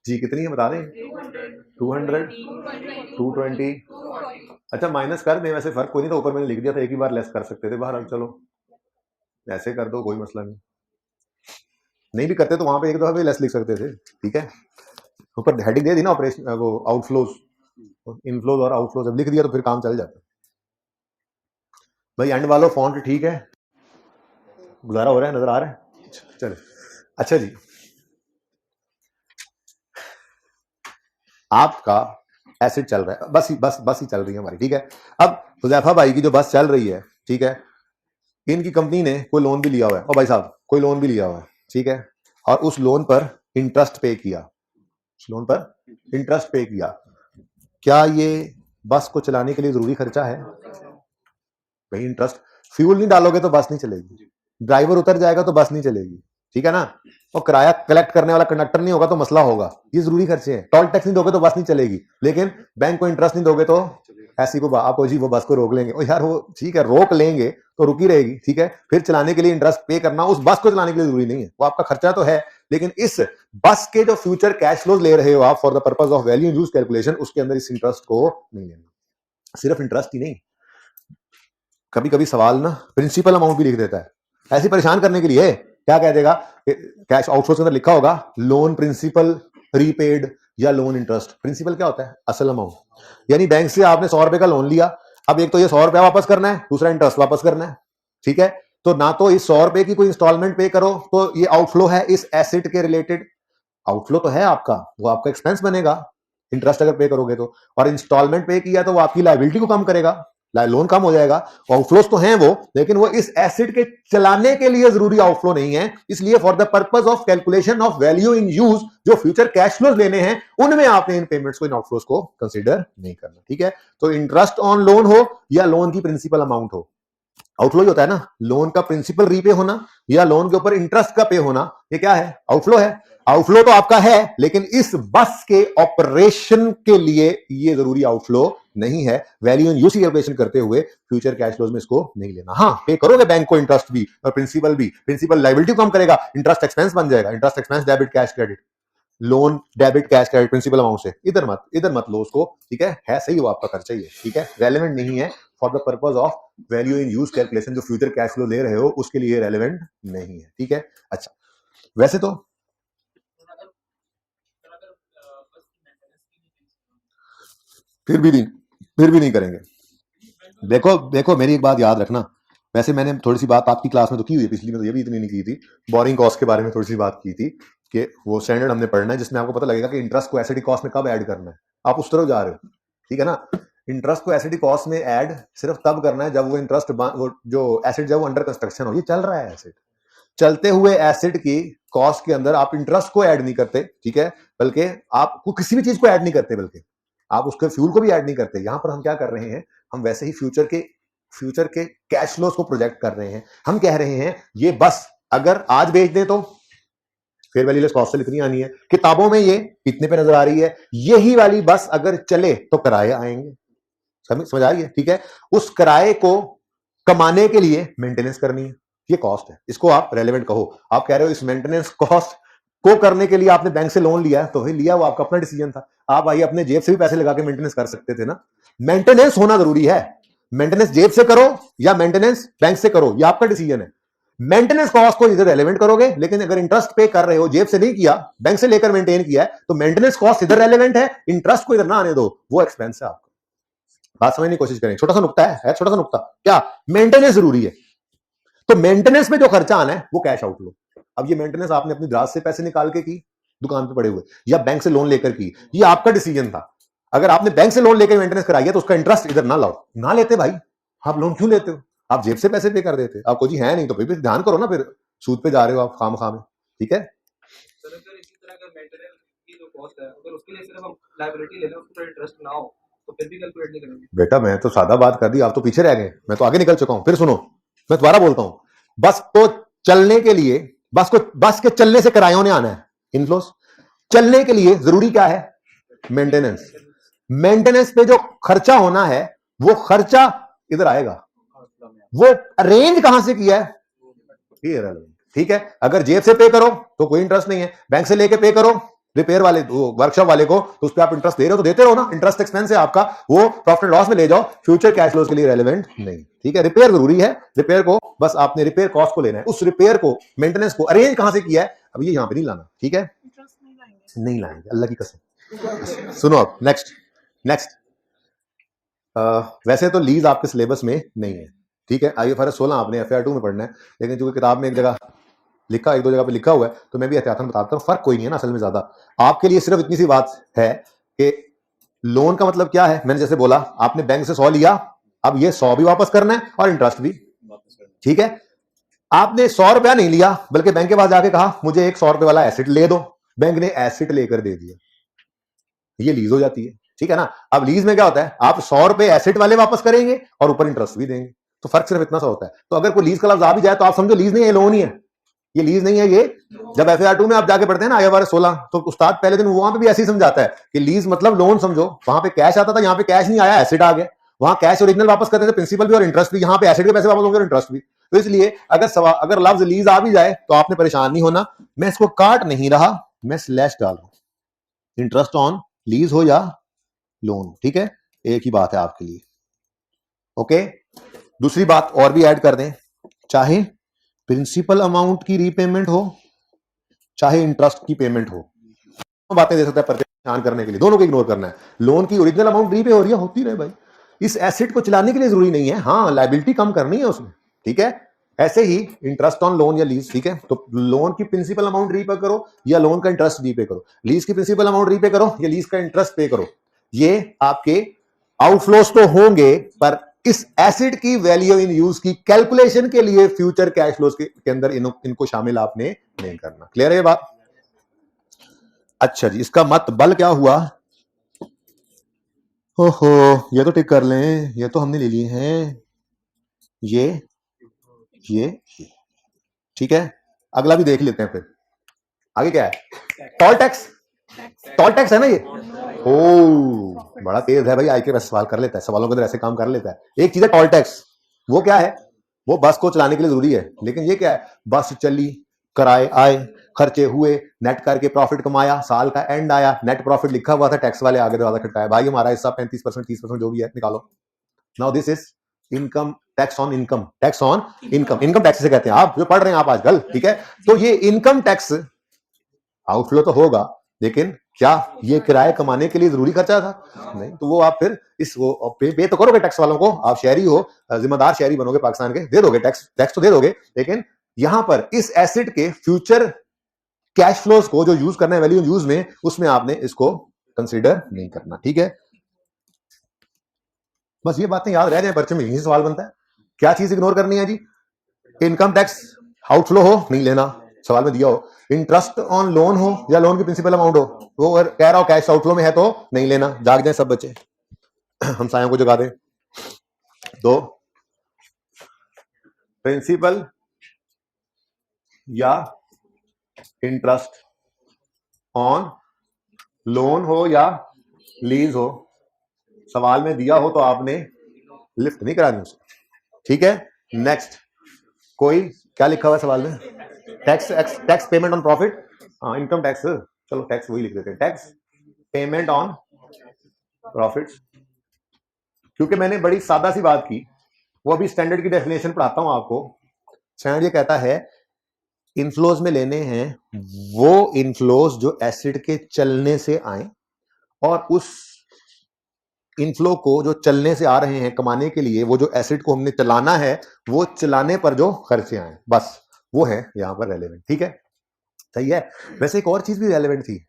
जी कितनी है बता दें? 200, 220। अच्छा माइनस कर दें, वैसे फर्क कोई नहीं था, ऊपर मैंने लिख दिया था, एक ही बार लेस कर सकते थे बाहर। चलो ऐसे कर दो, कोई मसला नहीं। नहीं भी करते तो वहां पे एक दफा भी लेस लिख सकते थे, ठीक है। ऊपर हेडिंग दे दी ना, ऑपरेशन वो आउटफ्लोज, इनफ्लोज और आउटफ्लोज, जब लिख दिया तो फिर काम चल जाता। भाई एंड वालों फॉन्ट ठीक है, गुजारा हो रहा है, नजर आ रहा है? चलो अच्छा जी, आपका एसिड चल रहा है, बस ही चल रही है हमारी, ठीक है। अब हुजैफा भाई की जो बस चल रही है, ठीक है, इनकी कंपनी ने कोई लोन भी लिया हुआ है, और भाई साहब कोई लोन भी लिया हुआ है, ठीक है, और उस लोन पर इंटरेस्ट पे किया, उस लोन पर इंटरेस्ट पे किया, क्या ये बस को चलाने के लिए जरूरी खर्चा है? भाई इंटरेस्ट, फ्यूल नहीं डालोगे तो बस नहीं चलेगी, ड्राइवर उतर जाएगा तो बस नहीं चलेगी, ठीक है ना, और किराया कलेक्ट करने वाला कंडक्टर नहीं होगा तो मसला होगा, ये जरूरी खर्चे हैं। टोल टैक्स नहीं दोगे तो बस नहीं चलेगी, लेकिन बैंक को इंटरेस्ट नहीं दोगे तो ऐसी को आपको जी वो बस को रोक लेंगे, ओ यार वो ठीक है रोक लेंगे तो रुकी रहेगी, ठीक है, फिर चलाने के लिए इंटरेस्ट पे करना उस बस को चलाने के लिए जरूरी नहीं है, वो आपका खर्चा तो है, लेकिन इस बस के जो फ्यूचर कैश फ्लोज ले रहे हो आप for the purpose of value use calculation, उसके अंदर इस इंटरेस्ट को नहीं लेना। सिर्फ इंटरेस्ट ही नहीं, कभी कभी सवाल ना प्रिंसिपल अमाउंट भी लिख देता है, ऐसे परेशान करने के लिए। क्या कह देगा, कैश आउटफ्लो के अंदर लिखा होगा लोन प्रिंसिपल रीपेड या लोन इंटरेस्ट। प्रिंसिपल क्या होता है? असल अमाउंट, यानी बैंक से आपने 100 रुपए का लोन लिया, अब एक तो ये 100 रुपया वापस करना है, दूसरा इंटरेस्ट वापस करना है, ठीक है, तो ना तो इस 100 रुपए की कोई इंस्टॉलमेंट पे करो तो ये आउटफ्लो है इस एसेट के रिलेटेड, आउटफ्लो तो है आपका, वो आपका एक्सपेंस बनेगा इंटरेस्ट अगर पे करोगे तो, और इंस्टॉलमेंट पे किया तो वो आपकी लायबिलिटी को कम करेगा, लोन कम हो जाएगा। आउटफ्लोस तो हैं वो, लेकिन वो इस एसेट के चलाने के लिए जरूरी आउटफ्लो नहीं है, इसलिए for the purpose of calculation of value in use जो फ्यूचर कैश फ्लोज लेने हैं उनमें आपने इन पेमेंट्स को, इन आउटफ्लोस को कंसीडर नहीं करना, ठीक है। तो इंटरेस्ट ऑन लोन हो या लोन की प्रिंसिपल अमाउंट हो, आउटफ्लो ही होता है ना, लोन का प्रिंसिपल रीपे होना या लोन के ऊपर इंटरेस्ट का पे होना, ये क्या है? आउटफ्लो है। आउटफ्लो तो आपका है, लेकिन इस बस के ऑपरेशन के लिए ये जरूरी आउटफ्लो नहीं है। वैल्यू इन यूज की कैलकुलेशन करते हुए फ्यूचर कैश फ्लोज में इसको नहीं लेना। हाँ, पे करोगे बैंक को इंटरेस्ट भी और प्रिंसिपल भी, प्रिंसिपल लायबिलिटी कम करेगा, इंटरेस्ट एक्सपेंस बन जाएगा, interest expense debit cash credit, loan debit cash credit principal amount से, इधर मत लो उसको, ठीक है सही, वो आपका खर्चा ही है, ठीक है, रेलेवेंट नहीं है for the purpose of value in use calculation, जो फ्यूचर कैश फ्लो ले रहे हो उसके लिए रेलेवेंट नहीं है, ठीक है। अच्छा, वैसे तो फिर भी नहीं करेंगे। देखो मेरी एक बात याद रखना, वैसे मैंने थोड़ी सी बात आपकी क्लास में तो की हुई है, पिछली में तो ये भी इतनी नहीं की थी, बोरिंग कॉस्ट के बारे में थोड़ी सी बात की थी कि वो स्टैंडर्ड हमने पढ़ना है जिसमें आपको पता लगेगा कि इंटरेस्ट को एसिडिक कॉस्ट में कब ऐड करना है, आप उस तरफ जा रहे हो, ठीक है ना। इंटरेस्ट को एसिडिक कॉस्ट में ऐड सिर्फ तब करना है जब वो इंटरेस्ट, वो जो एसिड जब वो अंडर कंस्ट्रक्शन हो, ये चल रहा है एसिड, चलते हुए एसिड की कॉस्ट के अंदर आप इंटरेस्ट को ऐड नहीं करते, ठीक है, बल्कि आप किसी भी चीज को ऐड नहीं करते, बल्कि आप उसके फ्यूल को भी ऐड नहीं करते। यहां पर हम क्या कर रहे हैं, हम वैसे ही फ्यूचर के कैश फ्लोज को प्रोजेक्ट कर रहे हैं। हम कह रहे हैं ये बस अगर आज बेच दें तो फेयर वैल्यू लेस कॉस्ट से लिखनी आनी है, किताबों में ये इतने पे नजर आ रही है, यही वाली बस अगर चले तो किराए आएंगे, समझ आ रही है, ठीक है। उस किराए को कमाने के लिए मेंटेनेंस करनी है, ये कॉस्ट है, इसको आप रेलेवेंट कहो। आप कह रहे हो इस मेंटेनेंस कॉस्ट को करने के लिए आपने बैंक से लोन लिया है, तो भाई लिया, वो आपका अपना डिसीजन था, आप भाई अपने जेब से भी पैसे लगा के मेंटेनेंस कर सकते थे ना। मेंटेनेंस होना जरूरी है, मेंटेनेंस जेब से करो या मेंटेनेंस बैंक से करो, ये आपका डिसीजन है। मेंटेनेंस कॉस्ट को इधर रेलेवेंट करोगे, लेकिन अगर इंटरेस्ट पे कर रहे हो, जेब से नहीं किया, बैंक से लेकर मेंटेन किया है, तो मेंटेनेंस कॉस्ट इधर रेलेवेंट है, इंटरेस्ट को इधर ना आने दो, वो एक्सपेंस है आपका। बात समझने की कोशिश करें, छोटा सा नुकता है छोटा सा नुकता, क्या मेंटेनेंस जरूरी है, तो मेंटेनेंस में जो खर्चा आना है वो कैश आउटफ्लो। अब ये मेंटेनेंस आपने अपनी ग्रास से पैसे निकाल के की, दुकान पे पड़े हुए, या बैंक से लोन लेकर की, ये आपका डिसीजन था। अगर आपने बैंक से लोन लेकर मेंटेनेंस कराई है तो उसका इंटरेस्ट इधर ना लाओ, ना लेते भाई, आप लोन क्यों लेते हो, आप जेब से पैसे पे कर देते, आपको जी है नहीं तो फिर ध्यान करो ना, फिर सूद पे जा रहे हो आप खाम खाम, ठीक है। इसी तरह अगर मेंटेनेंस की जो कॉस्ट है, अगर उसके लिए सिर्फ हम लायबिलिटी ले लें, उसको इंटरेस्ट ना हो तो फिर भी कैलकुलेट नहीं करेंगे। बेटा मैं तो सादा बात कर दी, आप तो पीछे रह गए, मैं तो आगे निकल चुका हूं। फिर सुनो, मैं दोबारा बोलता हूं, बस को चलने के लिए, बस के चलने से किरायों ने आना है, इनफ्लोस चलने के लिए जरूरी क्या है? मेंटेनेंस। मेंटेनेंस पे जो खर्चा होना है वो खर्चा इधर आएगा, वो अरेंज कहां से किया है, ठीक है। अगर जेब से पे करो तो कोई इंटरेस्ट नहीं है, बैंक से लेके पे करो रिपेयर वाले वर्कशॉप वाले को, तो उस पर आप इंटरेस्ट दे रहे हो तो देते रहो ना, इंटरेस्ट एक्सपेंस है आपका, वो प्रॉफिट लॉस में ले जाओ, फ्यूचर कैश फ्लोज के लिए रेलेवेंट नहीं, ठीक है। रिपेयर जरूरी है, रिपेयर को बस आपने रिपेयर कॉस्ट को लेना है, उस रिपेयर को मेंटेनेंस को अरेंज कहां से किया है, अब ये यहां पे नहीं लाना, ठीक है, नहीं लाएंगे अल्लाह की कसम। सुनो अब नेक्स्ट वैसे तो लीज आपके सिलेबस में नहीं है, ठीक है, IFRS 16 आपने FR 2 में पढ़ना है, लेकिन जो किताब में एक जगह लिखा, एक दो जगह पे लिखा हुआ है, तो मैं भी एहतियातन बताता हूँ, फर्क कोई नहीं है ना असल में ज्यादा। आपके लिए सिर्फ इतनी सी बात है कि लोन का मतलब क्या है, मैंने जैसे बोला आपने बैंक से 100 लिया, अब ये 100 भी वापस करना है और इंटरेस्ट भी ठीक है, आपने 100 रुपया नहीं लिया, बल्कि बैंक के पास जाके कहा मुझे एक 100 रुपए वाला एसेट ले दो, बैंक ने एसेट लेकर दे दिया, ये लीज हो जाती है। ठीक है ना। अब लीज में क्या होता है, आप 100 रुपए एसेट वाले वापस करेंगे और ऊपर इंटरेस्ट भी देंगे, तो फर्क सिर्फ इतना सा होता है। तो अगर कोई लीज का लफ्ज आ भी जाए तो आप समझो लीज नहीं है, लोन ही है, ये लीज नहीं है। ये जब FAR 2 में आप जाके पढ़ते हैं ना IFRS 16, तो उस्ताद पहले दिन वहां पे भी ऐसे ही समझाता है कि लीज मतलब लोन समझो। वहां पे कैश आता था, यहाँ पे कैश नहीं आया, एसेट आ गया। वहां कैश ओरिजिनल वापस करते थे, प्रिंसिपल भी और इंटरेस्ट भी, यहाँ पे एसेट के पैसे वापस होंगे और इंटरेस्ट भी। तो इसलिए अगर लफ्ज लीज आ भी जाए तो आपने परेशान नहीं होना। मैं इसको काट नहीं रहा, मैं स्लैश डाल रहा हूं, इंटरेस्ट ऑन लीज हो या लोन, ठीक है, एक ही बात है आपके लिए। ओके, दूसरी बात और भी ऐड कर दें, चाहे प्रिंसिपल अमाउंट की रीपेमेंट हो चाहे इंटरेस्ट की पेमेंट हो, बातें दे सकता है परेशान करने के लिए, दोनों को इग्नोर करना है। लोन की ओरिजिनल अमाउंट रीपे हो रही है, होती रहे भाई, इस एसेट को चलाने के लिए जरूरी नहीं है, हाँ लायबिलिटी कम करनी है उसमें, ठीक है। ऐसे ही इंटरेस्ट ऑन लोन या लीज, ठीक है, तो लोन की प्रिंसिपल अमाउंट रीपे करो या लोन का इंटरेस्ट रीपे करो, लीज की प्रिंसिपल अमाउंट रीपे करो या लीज का इंटरेस्ट पे करो, ये आपके आउटफ्लोस तो होंगे, पर इस एसेट की वैल्यू इन यूज की कैलकुलेशन के लिए फ्यूचर कैश फ्लोज के अंदर इनको शामिल आपने नहीं करना। क्लियर है ये बात? अच्छा जी, इसका मत बल क्या हुआ? ओहो, ये तो टिक कर लें, ये तो हमने ले लिए हैं, ये ठीक है, अगला भी देख लेते हैं। फिर आगे क्या है? टॉल टैक्स, टॉल टैक्स है ना ये। ओ बड़ा तेज है भाई, आई के बस सवाल कर लेता है, सवालों के अंदर ऐसे काम कर लेता है। एक चीज है टॉल टैक्स, वो क्या है? वो बस को चलाने के लिए जरूरी है, लेकिन ये क्या है? बस चली, किराए आए, खर्चे हुए, नेट करके प्रॉफिट कमाया, साल का एंड आया, नेट प्रॉफिट लिखा हुआ था, टैक्स वाले आगे दरवाजा खटकाया, भाई हमारा हिस्सा 35% 30% जो भी है निकालो। Now this is income tax on income, tax on income, income tax से कहते हैं, आप जो पढ़ रहे हैं आप आजकल, ठीक है। तो ये इनकम टैक्स आउटफ्लो तो होगा, लेकिन क्या ये किराए कमाने के लिए जरूरी खर्चा था? नहीं, तो वो आप फिर इसको पे तो करोगे टैक्स वालों को, आप शहरी हो, जिम्मेदार शहरी बनोगे पाकिस्तान के, दे दोगे टैक्स, टैक्स तो दे दोगे, लेकिन यहां पर इस एसेट के फ्यूचर कैश फ्लोज को जो यूज करना है वैल्यू यूज में, उसमें आपने इसको कंसीडर नहीं करना, ठीक है। बस ये बातें याद रह जाए, पर्चे में यही सवाल बनता है, क्या चीज इग्नोर करनी है जी? इनकम टैक्स आउटफ्लो हो नहीं लेना, सवाल में दिया हो, इंटरेस्ट ऑन लोन हो या लोन की प्रिंसिपल अमाउंट हो, वो अगर कह रहा हो कैश आउटफ्लो में है तो नहीं लेना, जाग जाए सब बच्चे, हम सायों को जगा दें। दो, प्रिंसिपल या इंटरेस्ट ऑन लोन हो या लीज हो, सवाल में दिया हो तो आपने लिफ्ट नहीं करानी उसे, ठीक है। नेक्स्ट, कोई क्या लिखा हुआ है सवाल में? टैक्स पेमेंट ऑन प्रॉफिट, हाँ इनकम टैक्स, चलो टैक्स वही लिख देते हैं, टैक्स पेमेंट ऑन प्रॉफिट्स, क्योंकि मैंने बड़ी सादा सी बात की, वो अभी स्टैंडर्ड की डेफिनेशन पढ़ाता हूं आपको। स्टैंडर्ड ये कहता है इनफ्लोज में लेने हैं वो इनफ्लोज जो एसिड के चलने से आए, और उस इनफ्लो को जो चलने से आ रहे हैं कमाने के लिए, वो जो एसिड को हमने चलाना है, वो चलाने पर जो खर्चे आए, बस वो है यहां पर रेलेवेंट, ठीक है, सही है। वैसे एक और चीज भी रेलेवेंट थी,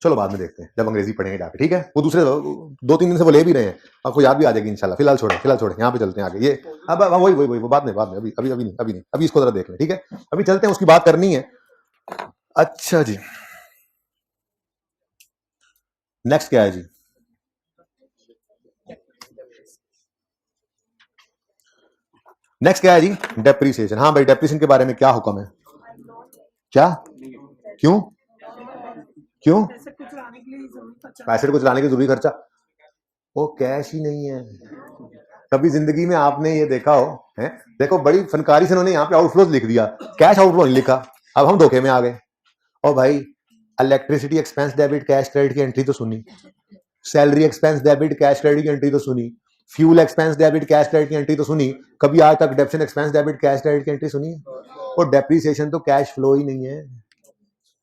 चलो बाद में देखते हैं जब अंग्रेजी पढ़ेंगे जाके, ठीक है। वो दूसरे 2-3 दिन से वो ले भी रहे हैं, आपको याद भी आ जाएगी इंशाल्लाह। फिलहाल छोड़े यहाँ पे चलते हैं आगे। ये अब वही बाद में अभी नहीं, अभी इसको जरा देख लें, ठीक है। अभी चलते हैं, उसकी बात करनी है। अच्छा जी, नेक्स्ट क्या है जी? नेक्स्ट क्या है जी? डेप्रीसिएशन। हाँ भाई, डेप्रीसिएशन के बारे में क्या हुक्म है? क्या, क्यों क्यों? पैसे को चलाने की जरूरी खर्चा, वो कैश ही नहीं है। कभी जिंदगी में आपने ये देखा हो है? देखो बड़ी फनकारी से उन्होंने यहाँ पे आउटफ्लोज लिख दिया, कैश आउटफ्लो नहीं लिखा, अब हम धोखे में आ गए। और भाई electricity expense debit cash credit की एंट्री तो सुनी, salary expense debit cash credit की एंट्री तो सुनी, fuel expense debit cash credit की एंट्री तो सुनी, कभी आज तक डेप्शन एक्सपेंस डेबिट कैश क्रेडिट की एंट्री सुनी है? और डेप्रीसिएशन तो कैश फ्लो ही नहीं है,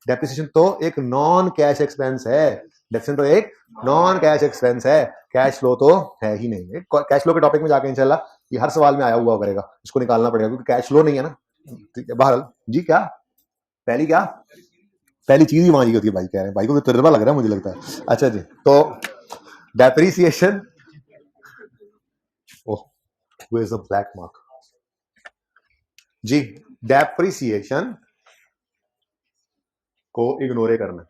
डेप्रिसिएशन तो एक नॉन कैश एक्सपेंस है, डेप्रिसिएशन तो एक नॉन कैश एक्सपेंस है, कैश फ्लो तो है ही नहीं। कैश फ्लो के टॉपिक में जाके इंशाल्लाह ये हर सवाल में आया हुआ करेगा, इसको निकालना पड़ेगा क्योंकि कैश फ्लो नहीं है ना, ठीक है। बहरहाल जी, क्या पहली चीज ही वहां होती है, भाई कह रहे हैं, भाई को तो तजर्बा लग रहा है मुझे लगता है। अच्छा जी, तो depreciation, oh where is the black mark, जी डेप्रिसिएशन को इग्नोर करना।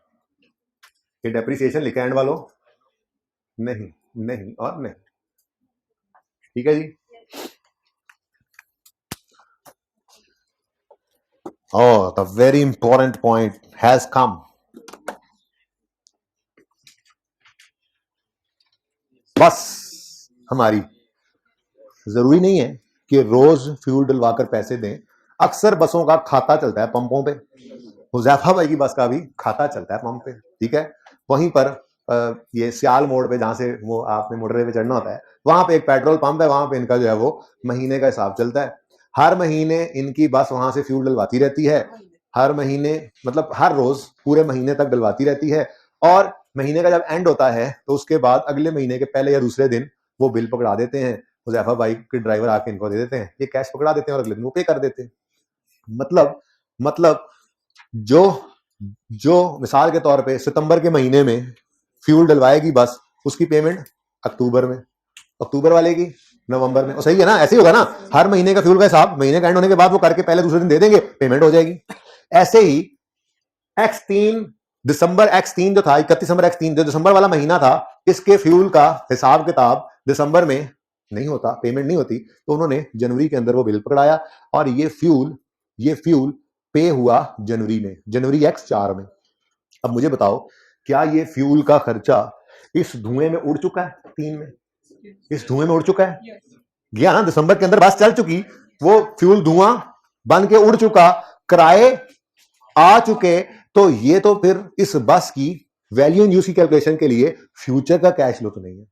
ये डेप्रिसिएशन लिखा एंड वालों, नहीं नहीं और नहीं, ठीक है जी। Oh, the very important point has come. बस हमारी जरूरी नहीं है कि रोज फ्यूल डलवाकर पैसे दें। अक्सर बसों का खाता चलता है पंपों पे, हुज़ैफा भाई की बस का भी खाता चलता है पंप पे, ठीक है। वहीं पर ये सियाल मोड़ पे, जहां से वो आपने मोटरवे पे चढ़ना होता है, वहां पे एक पेट्रोल पंप है, वहां पे इनका जो है वो महीने का हिसाब चलता है। हर महीने इनकी बस वहां से फ्यूल डलवाती रहती है, हर महीने मतलब हर रोज पूरे महीने तक डलवाती रहती है। और महीने का जब एंड होता है तो उसके बाद अगले महीने के पहले या दूसरे दिन वो बिल पकड़ा देते हैं, हुज़ैफा भाई के ड्राइवर आके इनको दे देते हैं, ये कैश पकड़ा देते हैं और अगले दिन वो पे कर देते हैं। मतलब जो जो मिसाल के तौर पे सितंबर के महीने में फ्यूल डलवाएगी बस, उसकी पेमेंट अक्टूबर में, अक्टूबर वाले की नवंबर में, और सही है ना, ऐसे ही होगा ना। हर महीने का फ्यूल का हिसाब महीने का एंड होने के बाद वो करके पहले दूसरे दिन दे देंगे, पेमेंट हो जाएगी। ऐसे ही X3 दिसंबर X3 जो था, 31 दिसंबर X3 जो दिसंबर वाला महीना था, इसके फ्यूल का हिसाब किताब दिसंबर में नहीं होता, पेमेंट नहीं होती, तो उन्होंने जनवरी के अंदर वो बिल पकड़ाया और ये फ्यूल पे हुआ जनवरी में, जनवरी X4 में। अब मुझे बताओ, क्या ये फ्यूल का खर्चा इस धुएं में उड़ चुका है? 3 में इस धुएं में उड़ चुका है, गया ना, दिसंबर के अंदर बस चल चुकी, वो फ्यूल धुआं बन के उड़ चुका, किराए आ चुके, तो ये तो फिर इस बस की वैल्यू इन यूज की कैलकुलेशन के लिए फ्यूचर का कैश फ्लो तो नहीं है।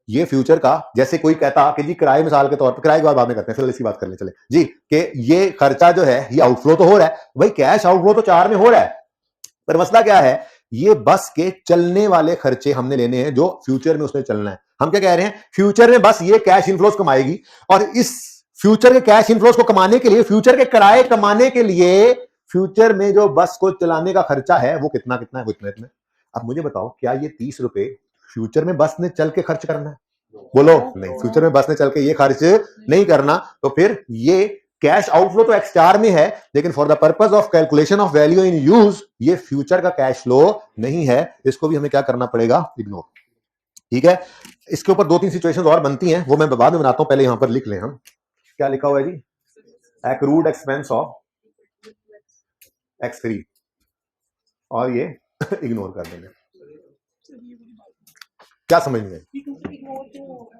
ये फ्यूचर का, जैसे कोई कहता कि जी किराए मिसाल के तौर पर, किराए की बात बाद में करते हैं, फिर इसकी बात कर ले चले जी, कि ये खर्चा जो है ये आउटफ्लो तो हो रहा है, भाई कैश आउटफ्लो तो 4 में हो रहा है, पर मसला क्या है, ये बस के चलने वाले खर्चे हमने लेने हैं जो फ्यूचर में उसने चलना है। हम क्या कह रहे हैं, फ्यूचर में बस ये कैश इनफ्लोस कमाएगी, और इस फ्यूचर के कैश इनफ्लोस को कमाने के लिए, फ्यूचर के किराए कमाने के लिए, फ्यूचर में जो बस को चलाने का खर्चा है वो कितना कितना है, वो इतना इतना। अब मुझे बताओ, क्या ये 30 रुपए फ्यूचर में बस ने चल के खर्च करना है? बोलो नहीं, फ्यूचर में बस ने चल के ये खर्च नहीं करना, तो फिर ये कैश आउटफ्लो तो X4 में है, लेकिन for the purpose of calculation of value in use ये फ्यूचर का कैश फ्लो नहीं है, इसको भी हमें क्या करना पड़ेगा, इग्नोर, ठीक है। इसके ऊपर 2-3 सिचुएशंस और बनती हैं, वो मैं बाद में बनाता हूं, पहले यहां पर लिख लें हम क्या लिखा हुआ है जी, एक्रूड एक्सपेंस ऑफ X3, और ये इग्नोर कर देंगे। क्या समझ में,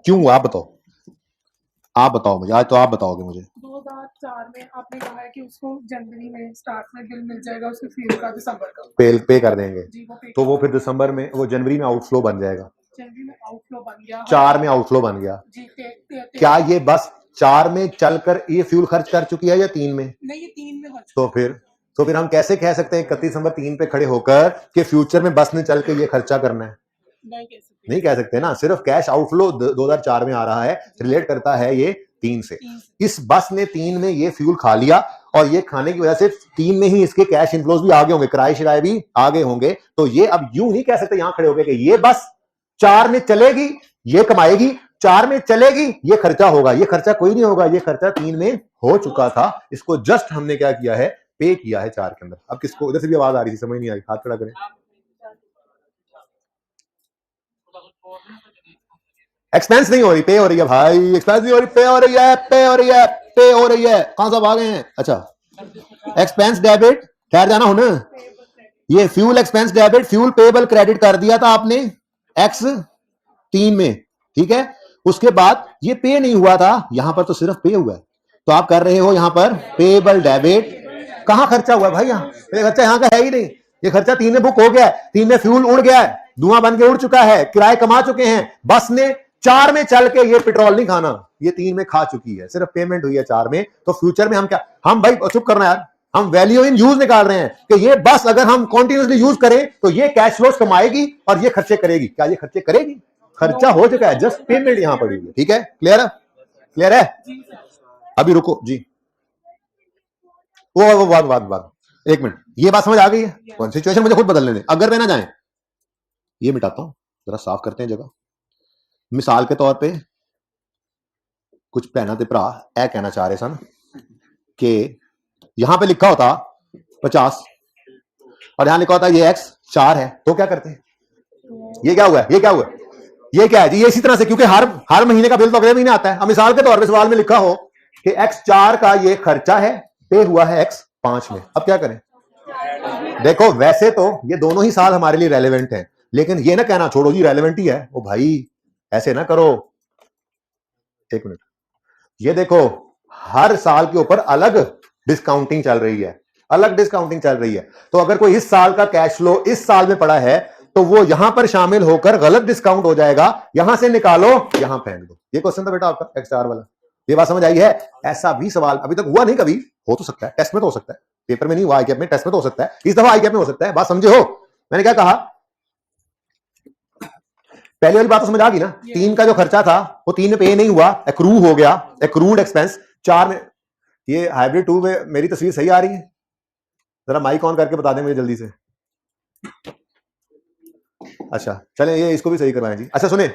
क्यों, आप बताओ मुझे, आज तो आप बताओगे मुझे। 2004 में आपने कहा है कि उसको जनवरी में स्टार्ट में बिल मिल जाएगा उसके फ्यूल का, दिसंबर का पे कर देंगे जी, तो वो फिर दिसंबर में, वो जनवरी में आउटफ्लो बन जाएगा, जनवरी में आउटफ्लो बन गया, 4 में आउटफ्लो बन गया जी। क्या ये बस 4 में चलकर ये फ्यूल खर्च कर चुकी है या 3 में? नहीं, ये 3 में खर्च। तो फिर हम कैसे कह सकते हैं 31 दिसंबर 3 पे खड़े होकर कि फ्यूचर में बस ने चल के ये खर्चा करना है? नहीं कह सकते ना, सिर्फ कैश आउटफ्लो 2004 में आ रहा है, रिलेट करता है ये 3 से। इस बस ने 3 में ये फ्यूल खा लिया, और ये खाने की वजह से 3 में ही इसके कैश इनफ्लोज भी आगे होंगे, किराए शिराए भी आगे होंगे, तो ये अब यूं नहीं कह सकते यहां खड़े होकर कि ये बस 4 में चलेगी, ये कमाएगी, 4 में चलेगी, ये खर्चा होगा, ये खर्चा कोई नहीं होगा, ये खर्चा 3 में हो चुका था, इसको जस्ट हमने क्या किया है, पे किया है 4 के अंदर। अब किसको, उधर से भी आवाज आ रही थी, समझ नहीं आई, हाथ खड़ा करें। एक्सपेंस नहीं हो रही, पे हो रही है भाई, एक्सपेंस नहीं हो रही, पे हो रही है, पे हो रही है, पे हो रही है, कहां सब आ गए हैं? अच्छा, एक्सपेंस डेबिट, ठहर जाना हो ना, ये fuel expense debit, fuel payable credit कर दिया था आपने X3 में, ठीक है। उसके बाद ये पे नहीं हुआ था, यहां पर तो सिर्फ पे हुआ है, तो आप कर रहे हो यहां पर पेबल डेबिट। कहां खर्चा हुआ है भाई, यहां खर्चा यहां का है ही नहीं, ये खर्चा 3 में बुक हो गया है, 3 में फ्यूल उड़ गया है, धुआं बन के उड़ चुका है, किराए कमा चुके हैं, बस ने 4 में चल के ये पेट्रोल नहीं खाना, ये 3 में खा चुकी है, सिर्फ पेमेंट हुई है 4 में, तो फ्यूचर में हम क्या, हम भाई चुप करना यार, हम वैल्यू इन यूज निकाल रहे हैं कि ये बस अगर हम कॉन्टिन्यूसली यूज करें तो ये कैश फ्लोस कमाएगी और ये खर्चे करेगी, क्या ये खर्चे करेगी? खर्चा हो चुका है, जस्ट पेमेंट यहां पड़ी है, ठीक है, क्लियर है, क्लियर है। अभी रुको जी, वो बात 1 मिनट, ये बात समझ आ गई है, कौन सिचुएशन मुझे खुद बदलने दें, अगर मैं ना जाए, ये मिटाता हूं, जरा साफ करते हैं जगह। मिसाल के तौर पे कुछ भैना ते भरा ए कहना चाह रहे सन कि यहां पे लिखा होता 50 और यहां लिखा होता ये x 4 है, तो क्या करते हैं? ये क्या हुआ? ये क्या हुआ? ये क्या है जी? ये इसी तरह से, क्योंकि हर महीने का बिल तो अगले महीने आता है। अब मिसाल के तौर पे सवाल में लिखा हो कि x 4 का ये खर्चा है, पे हुआ है x 5 में, अब क्या करें? देखो वैसे तो ये दोनों ही साल हमारे लिए रेलेवेंट हैं, लेकिन ये ना कहना छोड़ो जी रेलेवेंट ही है, ओ भाई ऐसे ना करो। एक मिनट, ये देखो हर साल के ऊपर अलग डिस्काउंटिंग चल रही है, अलग डिस्काउंटिंग चल रही है। तो अगर कोई इस साल का कैश फ्लो इस साल में पड़ा है तो वो यहां पर शामिल होकर गलत डिस्काउंट हो जाएगा, यहां से निकालो यहां फेंक दो। ये क्वेश्चन था बेटा आपका एक्स 4 वाला, ये बात समझ आई है? ऐसा भी सवाल अभी तक हुआ नहीं कभी, हो तो सकता है, टेस्ट में तो हो सकता है, पेपर में नहीं हुआ, आई कैप में, टेस्ट में तो हो सकता है, इस दफा आई कैप में हो सकता है। बात समझे हो मैंने क्या कहा? पहली वाली बात तो समझ आ गई ना? 3 का जो खर्चा था वो 3 में पे नहीं हुआ, एक्रू हो गया, एक्रूड एक्सपेंस। 4 में, ये हाइब्रिड 2 में मेरी तस्वीर सही आ रही है? जरा माइक ऑन करके बता दें मुझे जल्दी से। अच्छा चलें, ये इसको भी सही करवाएं जी। अच्छा सुने,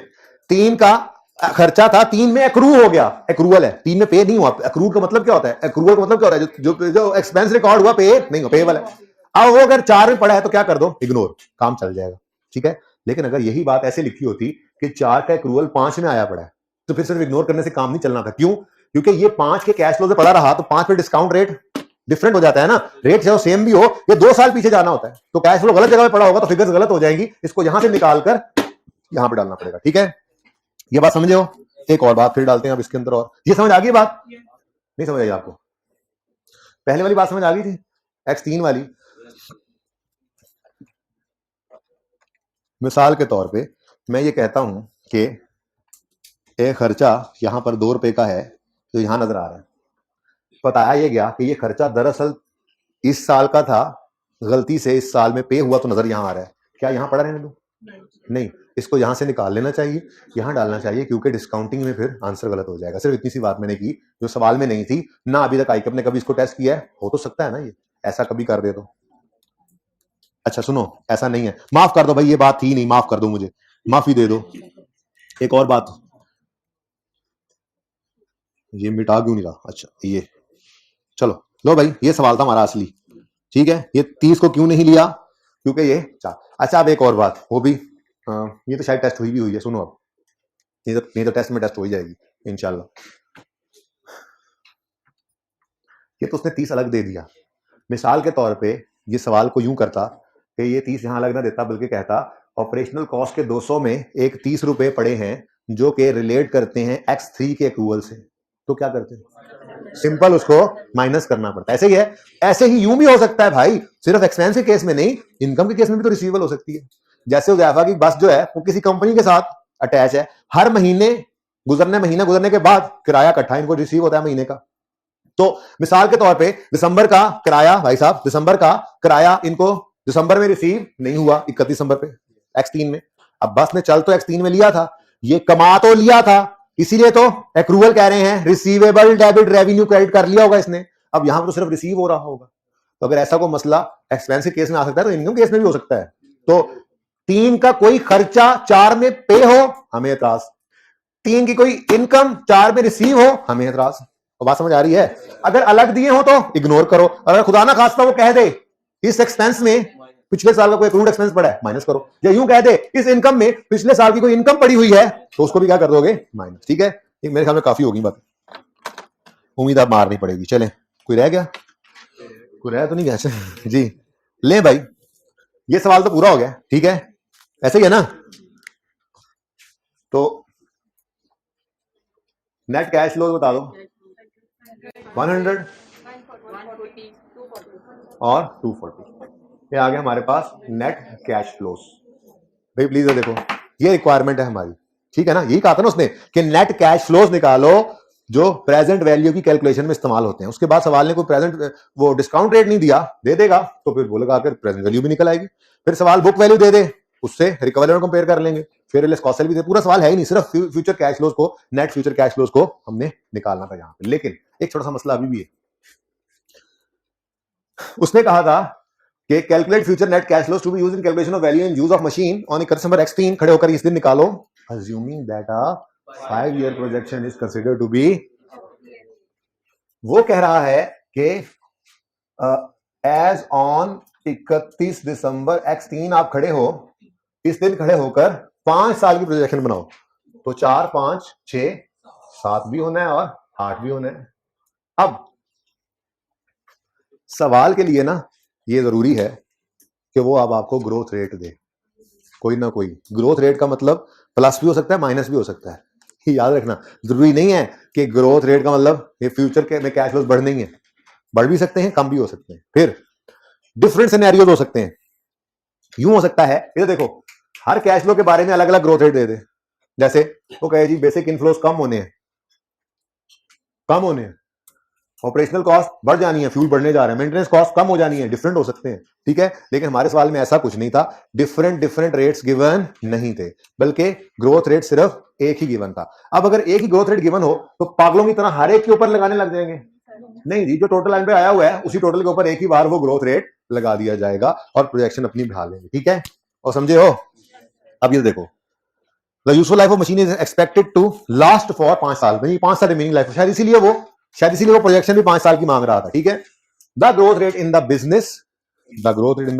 3 का खर्चा था, 3 में एक्रू हो गया, एक्रूअल है, 3 में पे नहीं हुआ। एक्रूड का मतलब क्या होता है? एक्रूअल का मतलब क्या होता है? जो एक्सपेंस रिकॉर्ड हुआ पे नहीं हुआ, पे वाला है। अब वो अगर 4 में पड़ा है तो क्या कर दो? इग्नोर, काम चल जाएगा, ठीक है। लेकिन अगर यही बात ऐसे लिखी होती कि 4 का एक्रूअल 5 में आया पड़ा है, तो फिर सिर्फ इग्नोर करने से काम नहीं चलना था। क्यों? क्योंकि ये 5 के कैश फ्लो से पड़ा रहा तो 5 पे डिस्काउंट रेट डिफरेंट हो जाता है ना, रेट चाहे सेम भी हो, ये 2 साल पीछे जाना होता है, तो कैश फ्लो गलत जगह पे पड़ा होगा तो फिगर्स गलत हो जाएंगी, इसको यहां से निकालकर यहां पे डालना पड़ेगा, ठीक है। ये बात समझे हो? एक और बात फिर डालते हैं अब इसके अंदर, और ये समझ आ गई बात? नहीं समझ आई आपको? पहले वाली बात समझ आ गई थी, x3 वाली। मिसाल के तौर पे मैं ये कहता हूं कि एक खर्चा यहां पर 2 रुपए का है, तो यहां नजर आ रहा है, बताया ये गया कि ये खर्चा दरअसल इस साल का था, गलती से इस साल में पे हुआ तो नजर यहां आ रहा है। क्या यहां पड़ा रहने दो? नहीं, इसको यहां से निकाल लेना चाहिए, यहां डालना चाहिए, क्योंकि डिस्काउंटिंग में फिर आंसर गलत हो जाएगा। सिर्फ इतनी सी बात मैंने की जो सवाल में नहीं थी ना, अभी तक आईकैप ने कभी इसको टेस्ट किया है, हो तो सकता है ना ये ऐसा कभी कर दे तो। अच्छा सुनो, ऐसा नहीं है, माफ कर दो भाई, ये बात थी नहीं, माफ कर दो, मुझे माफी दे दो। एक और बात, ये मिटा क्यों नहीं रहा? अच्छा ये, चलो लो भाई, ये सवाल था हमारा असली, ठीक है। ये 30 को क्यों नहीं लिया? क्योंकि ये 4। अच्छा अब एक और बात, वो भी ये तो शायद टेस्ट हुई भी हुई है, सुनो अब, ये तो टेस्ट में टेस्ट हो ही जाएगी इंशाल्लाह। ये तो उसने 30 अलग दे दिया। मिसाल के तौर पे ये सवाल को यूं करता कि ये 30 यहां अलग ना देता, बल्कि कहता ऑपरेशनल कॉस्ट के 200 में एक 30 रुपए पड़े हैं जो कि रिलेट करते हैं x3 के एक्रूवल से, तो क्या करते हैं? सिंपल उसको माइनस करना पड़ता है। ऐसे ही है, ऐसे ही यूं भी हो सकता है भाई, सिर्फ एक्सपेंस के केस में नहीं, इनकम के केस में भी तो रिसीवेबल हो सकती है। जैसे उजाफा की बस जो है वो किसी कंपनी के साथ अटैच है, हर महीने गुजरने के बाद किराया इकट्ठा इनको रिसीव होता है महीने का। तो मिसाल के तौर पे दिसंबर का किराया, भाई साहब दिसंबर का किराया इनको दिसंबर में रिसीव नहीं हुआ, 31 दिसंबर पे x3 में। अब बस ने चल तो x3 में लिया था, ये कमा तो लिया था, इसीलिए तो एक्रूवल कह रहे हैं, रिसीवेबल डेबिट रेवेन्यू क्रेडिट कर लिया होगा इसने, अब यहां पर तो सिर्फ रिसीव हो रहा होगा। तो अगर ऐसा कोई मसला एक्सपेंस के केस में आ सकता है तो इनकम केस में भी हो सकता है। तो 3 का कोई खर्चा 4 में पे हो, हमें एतराज। 3 की कोई इनकम 4 में रिसीव हो, हमें एतराज। तो बात समझ आ रही है? अगर अलग दिए हो तो इग्नोर करो, अगर खुदा ना खास्ता वो कह दे इस एक्सपेंस में पिछले साल का कोई एक्रूड एक्सपेंस पड़ा है, माइनस करो, या यूं कह दे इस इनकम में पिछले साल की कोई इनकम पड़ी हुई है, तो उसको भी क्या कर दोगे? माइनस, ठीक है। ये मेरे ख्याल में काफी होगी बात, उम्मीद आप मारनी पड़ेगी। चलें, कोई रह गया? कोई रह तो नहीं गया? जी ले भाई, ये सवाल तो पूरा हो गया, ठीक है, ऐसे ही है ना। तो नेट कैश फ्लो बता दो, 100 और 240, ये आ गया हमारे पास नेट कैश फ्लोस। भाई प्लीज देखो, ये रिक्वायरमेंट है हमारी, ठीक है ना। यही कहा था ना उसने कि नेट कैश फ्लोस निकालो जो प्रेजेंट वैल्यू की कैलकुलेशन में इस्तेमाल होते हैं। उसके बाद सवाल ने कोई प्रेजेंट वो डिस्काउंट रेट नहीं दिया, दे देगा तो फिर वो लगा कर प्रेजेंट वैल्यू भी निकल आएगी। फिर सवाल बुक वैल्यू दे दे, उससे रिकवरी कंपेयर कर लेंगे, फिर लेस कॉस्ट सेल भी दे। पूरा सवाल है ही नहीं, सिर्फ फ्यूचर कैश फ्लोस को, नेट फ्यूचर कैश फ्लोस को हमने निकालना था यहाँ पे। लेकिन एक छोटा सा मसला अभी भी है, उसने कहा था कि calculate future net cash flows to be used in calculation of value and use of machine on a customer x3, खड़े होकर इस दिन निकालो, assuming that a 5-year projection is considered to be। वो कह रहा है कि एज ऑन 31 दिसंबर X3 आप खड़े हो, इस दिन खड़े होकर 5 साल की प्रोजेक्शन बनाओ, तो 4, 5, 6, 7 भी होना है और 8 भी होना है। अब सवाल के लिए ना ये जरूरी है कि वो अब आपको ग्रोथ रेट दे, कोई ना कोई ग्रोथ रेट का मतलब प्लस भी हो सकता है, माइनस भी हो सकता है, याद रखना। जरूरी नहीं है कि ग्रोथ रेट का मतलब ये फ्यूचर के में कैश फ्लोज बढ़ने ही है, बढ़ भी सकते हैं, कम भी हो सकते हैं। फिर डिफरेंट सिनेरियोज हो सकते हैं। यूं हो सकता है, ये देखो, हर कैश फ्लो के बारे में अलग अलग ग्रोथ रेट दे दे। जैसे वो कहे जी बेसिक इनफ्लोज कम होने हैं, ऑपरेशनल कॉस्ट बढ़ जानी है, फ्यूल बढ़ने जा रहा है, मेंटेनेंस कॉस्ट कम हो जानी है, डिफरेंट हो सकते हैं, ठीक है। लेकिन हमारे सवाल में ऐसा कुछ नहीं था, डिफरेंट रेट्स गिवन नहीं थे, बल्कि ग्रोथ रेट सिर्फ एक ही गिवन था। अब अगर एक ही ग्रोथ रेट गिवन हो तो पागलों की तरह हर एक के ऊपर लगाने लग जाएंगे? नहीं जी, जो टोटल लाइन पे आया हुआ है उसी टोटल के ऊपर एक ही बार वो ग्रोथ रेट लगा दिया जाएगा और प्रोजेक्शन अपनी बढ़ा लेंगे, ठीक है। और समझे हो? अब ये देखो, the useful life of machine is expected to last for 5 साल, 5 साल रिमेनिंग लाइफ, शायद इसीलिए वो प्रोजेक्शन भी 5 साल की मांग रहा था, ठीक है। The growth rate in the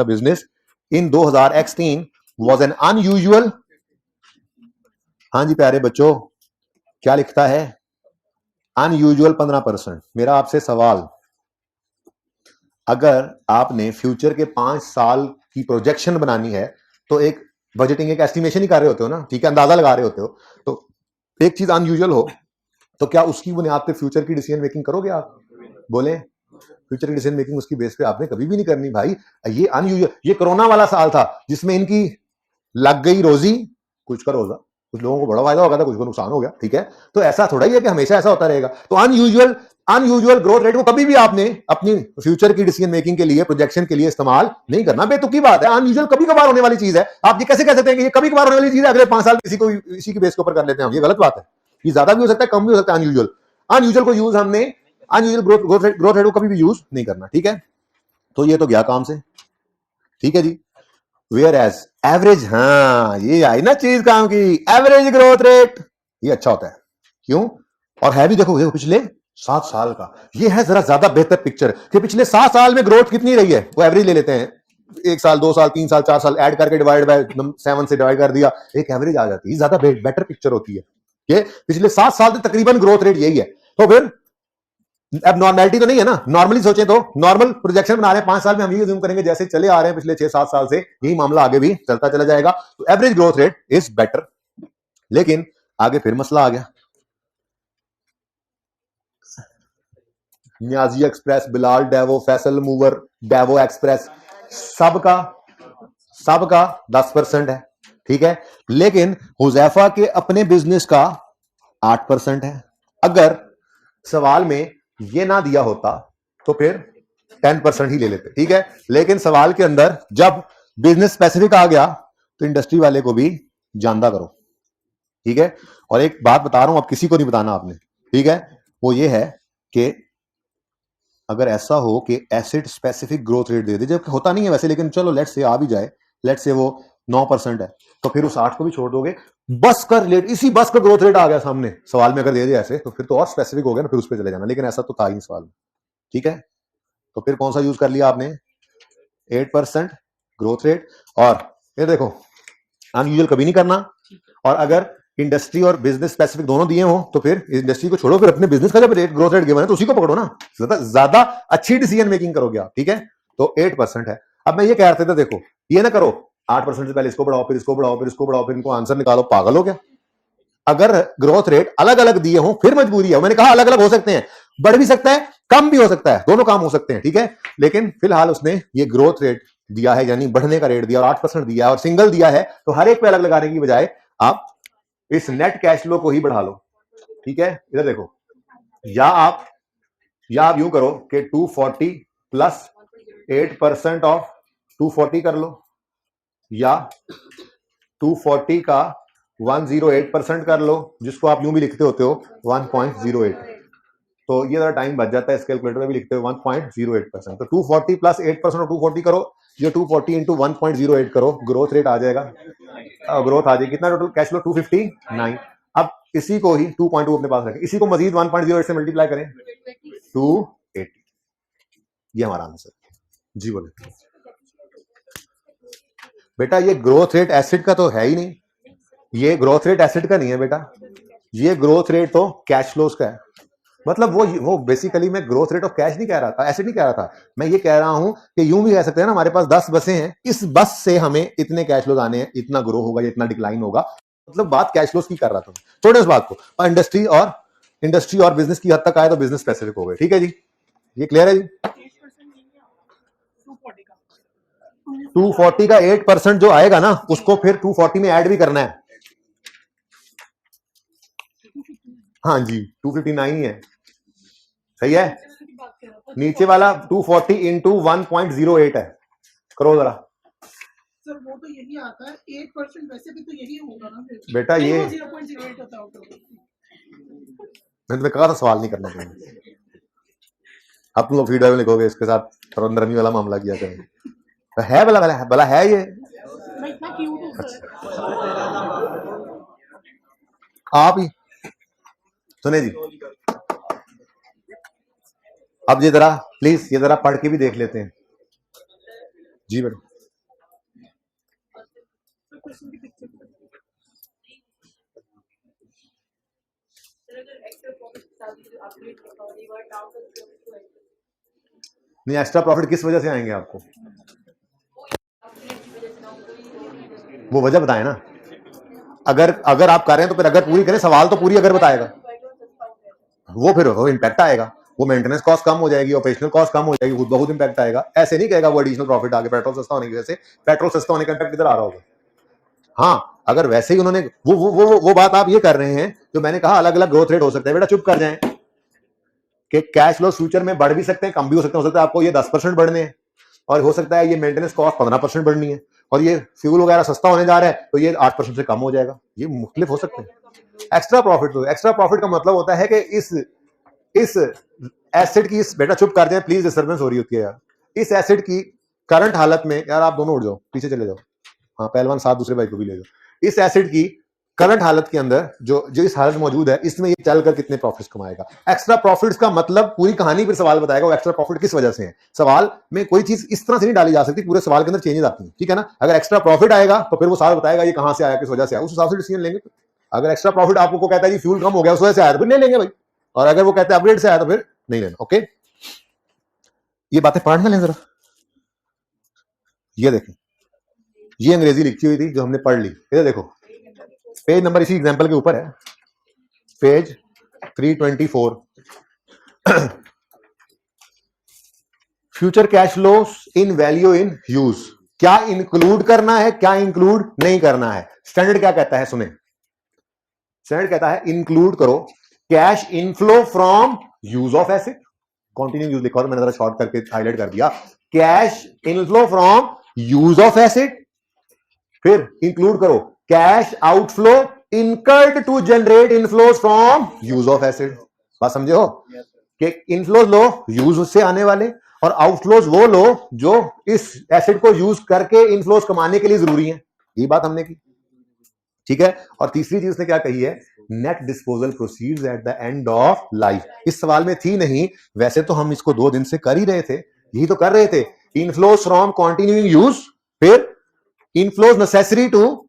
business in 2016 was an unusual, हाँ जी प्यारे बच्चों, क्या लिखता है? अनयूजुअल 15%। मेरा आपसे सवाल, अगर आपने फ्यूचर के 5 साल की प्रोजेक्शन बनानी है तो एक बजटिंग, एक एस्टिमेशन ही कर रहे होते हो ना, ठीक है, अंदाजा लगा रहे होते हो, तो एक चीज अनयूजुअल हो तो क्या उसकी बुनियाद पे फ्यूचर की डिसीजन मेकिंग करोगे आप? बोले, फ्यूचर की डिसीजन मेकिंग उसकी बेस पे आपने कभी भी नहीं करनी भाई। ये अनयूजुअल, ये कोरोना वाला साल था जिसमें इनकी लग गई रोजी, कुछ का रोजा, कुछ लोगों को बड़ा फायदा हो गया था, कुछ को नुकसान हो गया, ठीक है। तो ऐसा थोड़ा ही है कि हमेशा ऐसा होता रहेगा। तो अनयूजुअल ग्रोथ रेट को कभी भी आपने अपनी फ्यूचर की डिसीजन मेकिंग के लिए, प्रोजेक्शन के लिए इस्तेमाल नहीं करना। बेतुकी बात है, अनयूजुअल कभी कभार होने वाली चीज है। आप ये कैसे कह सकते हैं कि ये कभी कभार होने वाली चीज है, अगले 5 साल इसी के बेस के ऊपर कर लेते हैं? ये गलत बात है। ये ज्यादा भी हो सकता है, कम भी हो सकता है। अनयूजुअल को यूज हमने, अनयूजुअल ग्रोथ रेट को कभी भी यूज नहीं करना, ठीक है। तो ये तो गया काम से, ठीक है जी। वेयर एज एवरेज, हाँ ये आई ना चीज काम की, एवरेज ग्रोथ रेट ये अच्छा होता है। क्यों? और है भी, देखो पिछले 7 साल का, ये है जरा ज्यादा बेहतर पिक्चर कि पिछले 7 साल में ग्रोथ कितनी रही है, वो एवरेज ले लेते हैं। 1 साल, 2 साल, 3 साल, 4 साल ऐड करके डिवाइड बाय 7 से डिवाइड कर दिया, एक एवरेज आ जाती है, ज्यादा बेटर पिक्चर होती है कि पिछले 7 साल में तकरीबन ग्रोथ रेट यही है। तो फिर अब नॉर्मलिटी तो नहीं है ना, नॉर्मली सोचे तो नॉर्मल प्रोजेक्शन बना रहे हैं 5 साल में, हम ये ज्यूम करेंगे जैसे चले आ रहे हैं पिछले 6-7 साल से, यही मामला आगे भी चलता चला जाएगा। तो average growth rate is better. लेकिन आगे फिर मसला आ गया, Niazi express, Bilal Daewoo, Faisal mover, Daewoo express, सबका 10% है, ठीक है। लेकिन हुजैफा के अपने बिजनेस का 8% है। अगर सवाल में ये ना दिया होता तो फिर 10% ही ले लेते, ठीक है। लेकिन सवाल के अंदर जब बिजनेस स्पेसिफिक आ गया तो इंडस्ट्री वाले को भी जानदा करो, ठीक है। और एक बात बता रहा हूं, अब किसी को नहीं बताना आपने, ठीक है। वो ये है कि अगर ऐसा हो कि एसिड स्पेसिफिक ग्रोथ रेट दे दे, जबकि होता नहीं है वैसे, लेकिन चलो लेट्स से आ भी जाए, लेट्स से वो 9% है, तो फिर उस 8 को भी छोड़ दोगे। बस का रेट, इसी बस का ग्रोथ रेट आ गया सामने सवाल में, अगर दे दिया ऐसे तो फिर तो और स्पेसिफिक हो गया ना, फिर उस पर चले जाना। लेकिन ऐसा तो था ही सवाल में, ठीक है। तो फिर कौन सा यूज कर लिया आपने? 8% ग्रोथ रेट। और ये देखो, अनयूजुअल कभी नहीं करना। और अगर इंडस्ट्री और बिजनेस स्पेसिफिक दोनों दिए हो तो फिर इंडस्ट्री को छोड़ो, फिर अपने बिजनेस का जब रेट ग्रोथ रेट गिवन है तो उसी को पकड़ो ना, ज्यादा अच्छी डिसीजन मेकिंग करोगे आप, ठीक है। तो 8% है। अब मैं ये कह रहा था, देखो ये ना करो 8% से पहले इसको बढ़ाओ, फिर इसको बढ़ाओ, फिर इसको बढ़ाओ, फिर इनको आंसर निकालो, पागल हो गया। अगर ग्रोथ रेट अलग अलग दिए हो फिर मजबूरी है, मैंने कहा अलग अलग हो सकते हैं, बढ़ भी सकता है, कम भी हो सकता है, दोनों काम हो सकते हैं, ठीक है। लेकिन फिलहाल उसने ये ग्रोथ रेट दिया है, यानी बढ़ने का रेट दिया और 8% दिया है और सिंगल दिया है, तो हर एक पे अलग लगाने की बजाय आप इस नेट कैश फ्लो को ही बढ़ा लो, ठीक है। इधर देखो, या आप यूं करो कि 240 प्लस 8% ऑफ 240 कर लो, या 240 का 108% कर लो, जिसको आप यूं भी लिखते होते हो 1.08। तो ये जरा टाइम बच जाता है, इस कैलकुलेटर में भी लिखते हो 1.08%। तो 240 प्लस 8% और 240 करो, ये 240 इंटू 1.08 करो, ग्रोथ रेट आ जाएगा, ग्रोथ आ जाएगी कितना टोटल कैश फ्लो? 259। अब इसी को ही 2.2 अपने पास रखें, इसी को मजीद 1.08 से मल्टीप्लाई करें, 280, ये हमारा आंसर। जी बोले बेटा, ये ग्रोथ रेट एसिड का तो है ही नहीं, ये ग्रोथ रेट एसिड का नहीं है बेटा, ये ग्रोथ रेट तो कैश फ्लोज का है। मतलब वो बेसिकली मैं ग्रोथ रेट ऑफ कैश नहीं कह रहा था, एसिड नहीं कह रहा था, मैं ये कह रहा हूं कि यूं भी कह सकते हैं ना, हमारे पास 10 बसें हैं, इस बस से हमें इतने कैश फ्लोज आने हैं, इतना ग्रो होगा या इतना डिक्लाइन होगा, मतलब बात कैश फ्लोज की कर रहा था थोड़े उस बात को। और इंडस्ट्री और बिजनेस की हद तक आए तो बिजनेस स्पेसिफिक हो गए। ठीक है जी, ये क्लियर है जी। 240 का 8% जो आएगा ना, उसको फिर 240 में ऐड भी करना है। हाँ जी, 259 ही है, सही है। नीचे वाला 240 इंटू 1.08 है, करो जरा सर। वो तो यही आता है 8%, वैसे भी तो यही होगा ना फिर बेटा। ये 0.08 होता होगा। मैंने तुम्हें कहा था सवाल नहीं करना चाहिए। अब तुम लोग फीडबैक में लिखोगे इसके साथ नरमी वाला मामला किया करें, तो है भला है ये। अच्छा। आप ही सुने जी, अब ये जरा प्लीज ये जरा पढ़ के भी देख लेते हैं जी मैडम। नहीं, एक्स्ट्रा प्रॉफिट किस वजह से आएंगे आपको, वो वजह बताए ना। अगर आप कर रहे हैं तो फिर अगर पूरी करें, सवाल तो पूरी अगर बताएगा, वो फिर वो इम्पैक्ट आएगा, वो मेंटेनेंस कॉस्ट कम हो जाएगी, ऑपरेशनल कॉस्ट कम हो जाएगी, खुद बहुत इम्पैक्ट आएगा। ऐसे नहीं कहेगा वो एडिशनल प्रॉफिट आगे, पेट्रोल सस्ता होने की वजह से, पेट्रोल सस्ता होने का इम्पैक्ट किधर आ रहा होगा। हाँ, अगर वैसे ही उन्होंने वो बात आप ये कर रहे हैं जो मैंने कहा, अलग अलग ग्रोथ रेट हो सकते हैं बेटा, चुप कर जाएं कि कैश फ्लो फ्यूचर में बढ़ भी सकते हैं, कम भी हो सकते हैं। हो सकता है आपको ये 10% बढ़ने हैं, और हो सकता है ये मेंटेनेंस कॉस्ट 15% बढ़नी है, और ये फ्यूल वगैरह सस्ता होने जा रहा है तो ये 8% से कम हो जाएगा। ये मुख्तलिफ हो सकते हैं। एक्स्ट्रा प्रॉफिट का मतलब होता है कि इस एसिड की, इस बेटा चुप कर जाए प्लीज, डिस्टर्बेंस हो रही होती है यार। इस एसिड की करंट हालत में, यार आप दोनों उठ जाओ, पीछे चले जाओ, हाँ पहलवान साथ दूसरे भाई को भी ले जाओ। इस एसिड की करंट हालत के अंदर जो इस हालत में मौजूद है, इसमें ये चलकर कितने प्रॉफिट्स कमाएगा। एक्स्ट्रा प्रॉफिट्स का मतलब पूरी कहानी फिर सवाल बताएगा वो एक्स्ट्रा प्रॉफिट किस वजह से है। सवाल में कोई चीज इस तरह से नहीं डाली जा सकती, पूरे सवाल के अंदर चेंजेस आती हैं, ठीक है ना। अगर एक्स्ट्रा प्रॉफिट आएगा तो फिर वो सवाल बताएगा ये कहां से आया, किस वजह से आया, उस हिसाब से डिसीजन लेंगे। अगर एक्स्ट्रा प्रॉफिट आपको कहता है जी फ्यूल कम हो गया उस वजह से आया तो फिर ले लेंगे भाई, और अगर वो कहते हैं अपग्रेड से आया तो फिर नहीं लेना। ओके, ये बातें पढ़ लें जरा। ये देखें, ये अंग्रेजी लिखी हुई थी जो हमने पढ़ ली, इधर देखो, पेज नंबर इसी एग्जांपल के ऊपर है, page 324। Future cash flow in value in use, क्या इंक्लूड करना है, क्या इंक्लूड नहीं करना है। स्टैंडर्ड क्या कहता है, सुने। स्टैंडर्ड कहता है इंक्लूड करो cash inflow from use of asset, continue use लिखा, मैंने जरा शॉर्ट करके हाईलाइट कर दिया, cash inflow from use of asset. फिर इंक्लूड करो cash outflow incurred to generate inflows from use of asset. बात समझे हो कि इनफ्लोज लो यूज से आने वाले, और आउटफ्लोज वो लो जो इस एसेट को यूज करके इनफ्लोज कमाने के लिए जरूरी है। ये बात हमने की, ठीक है। और तीसरी चीज ने क्या कही है, net disposal proceeds at the end of life. इस सवाल में थी नहीं, वैसे तो हम इसको 2 दिन से कर ही रहे थे, यही तो कर रहे थे, इनफ्लोज फ्रॉम कंटिन्यूइंग यूज, फिर inflows necessary to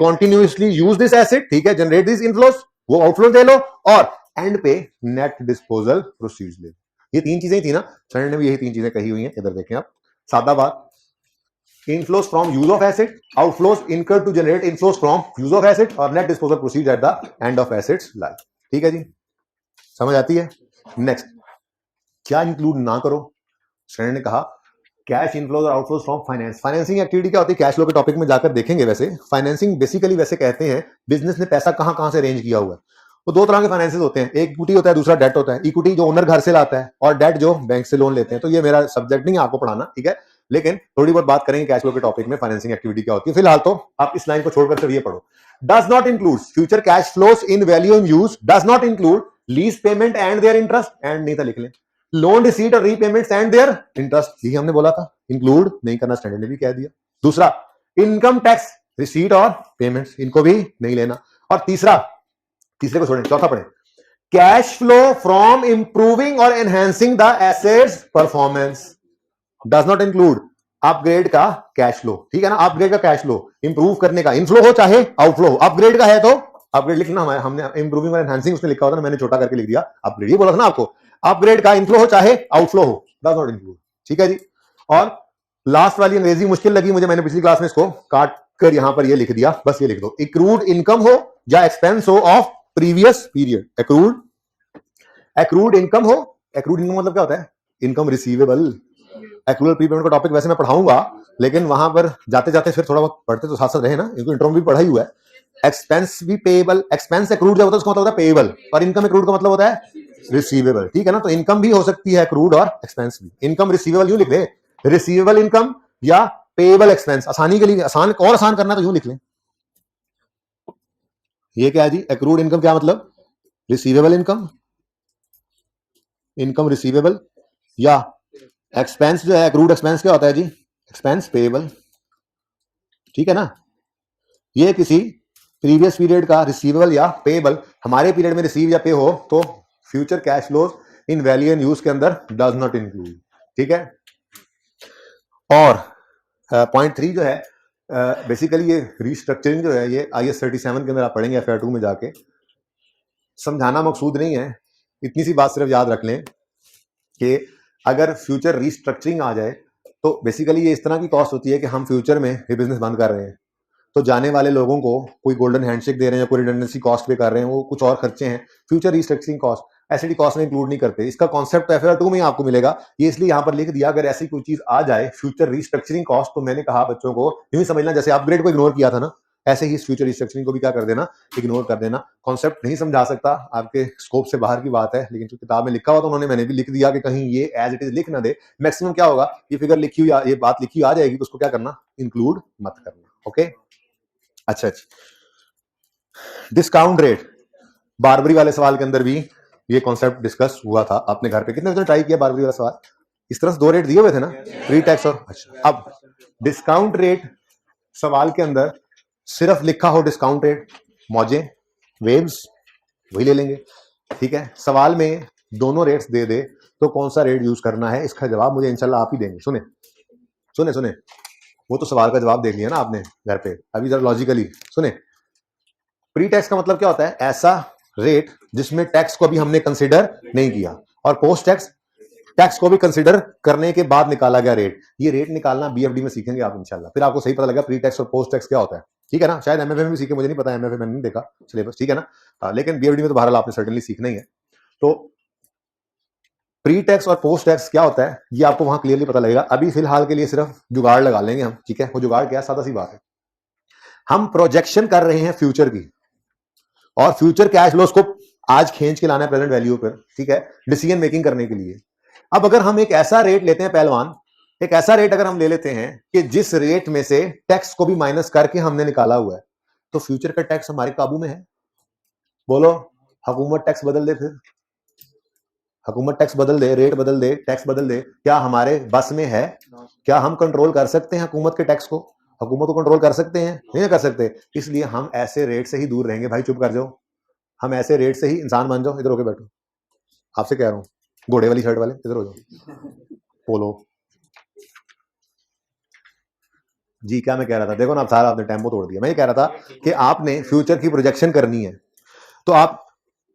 continuously use this asset, ठीक है, जनरेट दिस इनफ्लोज, वो आउटफ्लो दे लो, और एंड पे नेट डिस्पोजल प्रोसीड्स ले लो। ये 3 चीजें थी ना, सर ने भी यही 3 चीजें कही हुई हैं। इधर देखें आप, सादा बात, inflows from use of asset, outflows incurred to generate inflows from use of asset, और net disposal proceeds at the end of asset's life. ठीक है जी, समझ आती है। नेक्स्ट, क्या इंक्लूड ना करो। सर ने कहा कैश इनफ्लोज और outflows from finance. Financing activity क्या होती है, कैश फ्लो के टॉपिक में जाकर देखेंगे। वैसे फाइनेंसिंग बेसिकली वैसे कहते हैं बिजनेस ने पैसा कहां कहां से अरेंज किया हुआ है। वो 2 तरह के फाइनेंसेस होते हैं, एक इक्विटी होता है, दूसरा डेट होता है। इक्विटी जो ओनर घर से लाता है, और डेट जो बैंक से लोन लेते हैं। तो ये मेरा सब्जेक्ट नहीं है आपको पढ़ाना, ठीक है, लेकिन थोड़ी बहुत बात करेंगे कैश फ्लो के टॉपिक में, फाइनेंसिंग एक्टिविटी क्या होती है। फिलहाल तो आप इस लाइन को छोड़कर सिर्फ ये पढ़ो, does not include future cash flows in value in use, does not include lease payment and their interest, and नहीं था लिख लें, लोन रिसीट और रीपेमेंट्स एंड देयर इंटरेस्ट, यही हमने बोला था, इंक्लूड नहीं करना, स्टैंडर्ड ने भी कह दिया। दूसरा, इनकम टैक्स रिसीट और पेमेंट्स, इनको भी नहीं लेना। और तीसरे को छोड़ें, चौथा पढ़े, कैश फ्लो फ्रॉम इंप्रूविंग और enhancing the assets performance does not include upgrade का कैश फ्लो, ठीक है ना। अपग्रेड का कैश फ्लो इंप्रूव करने का, इनफ्लो हो चाहे आउटफ्लो हो, अपग्रेड का है तो अपग्रेड लिखना, हमने इंप्रूविंग और एनहांसिंग उसने लिखा होता ना, मैंने छोटा करके लिख दिया अपग्रेड, ये बोला था ना आपको। अपग्रेड का इनफ्लो हो चाहे आउटफ्लो हो, डज नॉट इंक्लूड, ठीक है जी। और लास्ट वाली अंग्रेजी मुश्किल लगी मुझे, मैंने पिछली क्लास में इसको काट कर यहां पर ये लिख दिया, बस ये लिख दो, एक्रूड इनकम हो या एक्सपेंस हो of previous period. Accrued income हो, एक्रूड इनकम मतलब क्या होता है, इनकम रिसीवेबल। एक्रूअल प्रीपेमेंट का टॉपिक वैसे मैं पढ़ाऊंगा, लेकिन वहां पर जाते जाते फिर थोड़ा बहुत पढ़ते तो साथ साथ रहे ना, इनको इंट्रो में भी पढ़ा ही हुआ है। एक्सपेंस भी पेएबल, एक्सपेंस एक्रूड जब होता है उसका मतलब होता है पेएबल, और इनकम एक्रूड का मतलब होता है रिसीवेबल, ठीक है ना। तो इनकम भी हो सकती है एक्रूड और एक्सपेंस भी। इनकम रिसीवेबल यूं लिख दे, रिसीवेबल इनकम या पेएबल एक्सपेंस, आसानी के लिए आसान और आसान करना तो यूं लिख लें। ये क्या है जी, एक्रूड इनकम क्या मतलब, रिसीवेबल इनकम, इनकम रिसीवेबल, या एक्सपेंस जो है एक्रूड एक्सपेंस क्या होता है जी, एक्सपेंस पेएबल, ठीक है ना। ये किसी प्रीवियस पीरियड का रिसीवेबल या पेएबल हमारे पीरियड में रिसीव या पे हो तो future cash flows in value and use के अंदर डज नॉट इंक्लूड, ठीक है। और पॉइंट 3 जो है बेसिकली ये रीस्ट्रक्चरिंग जो है ये IS 37 के अंदर आप पढ़ेंगे FR2 में जाके। समझाना मकसूद नहीं है, इतनी सी बात सिर्फ याद रख लें कि अगर फ्यूचर रीस्ट्रक्चरिंग आ जाए तो बेसिकली ये इस तरह की कॉस्ट होती है कि हम फ्यूचर में ये बिजनेस बंद कर रहे हैं, तो जाने वाले लोगों को कोई गोल्डन हैंडशेक दे रहे हैं या कोई रिडंडेंसी कॉस्ट पे कर रहे हैं, वो कुछ और खर्चे हैं, future restructuring cost ACD cost में इंक्लूड नहीं करते। इसका कॉन्सेप्ट तो FR2 में ही आपको मिलेगा, ये इसलिए यहां पर लिख दिया अगर ऐसी कोई चीज आ जाए फ्यूचर रीस्ट्रक्चरिंग कॉस्ट, तो मैंने कहा बच्चों को यूं ही समझना जैसे अपग्रेड को इग्नोर किया था ना, ऐसे ही फ्यूचर रिस्ट्रक्चरिंग को भी क्या कर देना, इग्नोर कर देना। कॉन्सेप्ट नहीं समझा सकता, आपके स्कोप से बाहर की बात है, लेकिन जो किताब में लिखा हुआ था उन्होंने मैंने भी लिख दिया कि कहीं ये एज इट इज लिख ना दे। मैक्सिमम क्या होगा, ये फिगर लिखी हुई ये बात लिखी हुई आ जाएगी तो उसको क्या करना, इंक्लूड मत करना, ओके। अच्छा, डिस्काउंट रेट, बारबरी वाले सवाल के अंदर भी ये कॉन्सेप्ट डिस्कस हुआ था। आपने घर पे कितने बच्चों ने ट्राई किया बारबरी वाला सवाल, इस तरह से 2 रेट दिए हुए थे ना, प्री टैक्स और अच्छा। अब डिस्काउंट रेट सवाल के अंदर सिर्फ लिखा हो डिस्काउंट रेट, मौजे वेव्स वही ले लेंगे, ठीक है। सवाल में दोनों रेट्स दे दे तो कौन सा रेट यूज करना है, इसका जवाब मुझे इंशाल्लाह आप ही देंगे। सुने सुने सुने, वो तो सवाल का जवाब देख लिया ना आपने घर पे, अभी जरा लॉजिकली सुने। प्री टैक्स का मतलब क्या होता है, ऐसा रेट जिसमें टैक्स को भी हमने कंसिडर नहीं किया, और पोस्ट टैक्स टैक्स को भी कंसिडर करने के बाद निकाला गया रेट। ये रेट निकालना BFD में सीखेंगे आप इंशाल्लाह, फिर आपको सही पता लगेगा प्री टैक्स और पोस्ट टैक्स क्या होता है, ठीक है ना। शायद MFA में भी सीखे, मुझे नहीं पता, MFA मैंने नहीं देखा सिलेबस, ठीक है ना। लेकिन BFD में तो बहरहाल आपने सर्टेनली सीखना ही है। तो प्री टैक्स और पोस्ट टैक्स क्या होता है ये आपको वहां क्लियरली पता लगेगा। अभी फिलहाल के लिए सिर्फ जुगाड़ लगा लेंगे हम, ठीक है। वो जुगाड़ क्या है, सादा सी बात है, हम प्रोजेक्शन कर रहे हैं फ्यूचर की, और फ्यूचर कैश फ्लोस को आज खींच के लाना है प्रेजेंट वैल्यू पर, ठीक है, डिसीजन मेकिंग करने के लिए। अब अगर हम एक ऐसा रेट लेते हैं पहलवान, एक ऐसा रेट अगर हम ले लेते हैं कि जिस रेट में से टैक्स को भी माइनस करके हमने निकाला हुआ है, तो फ्यूचर का टैक्स हमारे काबू में है। बोलो, हुकूमत टैक्स बदल दे, फिर हुकूमत टैक्स बदल दे, रेट बदल दे, टैक्स बदल दे, क्या हमारे बस में है? क्या हम कंट्रोल कर सकते हैं हुकूमत के टैक्स को? हुकूमत को कंट्रोल कर सकते हैं? नहीं कर सकते। इसलिए हम ऐसे रेट से ही दूर रहेंगे। भाई चुप कर जाओ, हम ऐसे रेट से ही इंसान बन जाओ। इधर होके बैठो, आपसे कह रहा हूँ, घोड़े वाली शर्ट वाले इधर हो जाओ। बोलो जी, क्या मैं कह रहा था, देखो ना आप सारा आपने टेम्पो तोड़ दिया। मैं ये कह रहा था कि आपने फ्यूचर की प्रोजेक्शन करनी है, तो आप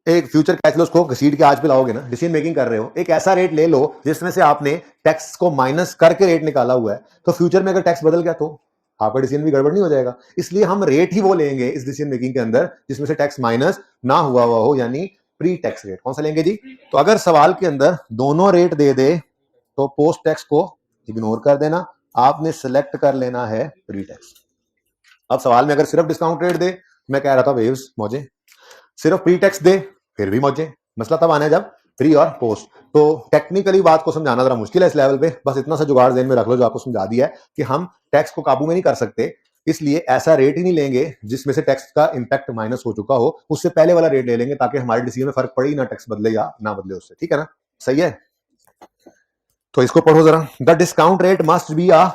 एक फ्यूचर कैश फ्लोस को घसीट के आज पे लाओगे ना, डिसीजन मेकिंग कर रहे हो, एक ऐसा रेट ले लो जिसमें से आपने टैक्स को माइनस करके रेट निकाला हुआ है, तो फ्यूचर में अगर टैक्स बदल गया तो आपका डिसीजन भी गड़बड़ नहीं हो जाएगा। इसलिए हम रेट ही वो लेंगे इस डिसीजन मेकिंग के अंदर जिसमें से टैक्स माइनस ना हुआ हो, यानी प्री टैक्स रेट। कौन सा लेंगे जी? तो अगर सवाल के अंदर दोनों रेट दे दे तो पोस्ट टैक्स को इग्नोर कर देना, आपने सिलेक्ट कर लेना है प्री टैक्स। अब सवाल में अगर सिर्फ डिस्काउंट रेट दे, मैं कह रहा था वेव्स मौजे, सिर्फ प्री टैक्स दे फिर भी मौजे। मसला तब आना है जब प्री और पोस्ट। तो टेक्निकली बात को समझाना जरा मुश्किल है इस लेवल पे, बस इतना सा जुगाड़ ज़हन में रख लो जो आपको समझा दिया है कि हम टैक्स को काबू में नहीं कर सकते, इसलिए ऐसा रेट ही नहीं लेंगे जिसमें से टैक्स का इंपैक्ट माइनस हो चुका हो, उससे पहले वाला रेट ले लेंगे ताकि हमारे डिसीजन में फर्क पड़े ही ना, टैक्स बदले या ना बदले उससे, ठीक है ना। सही है, तो इसको पढ़ो जरा। The discount rate must be a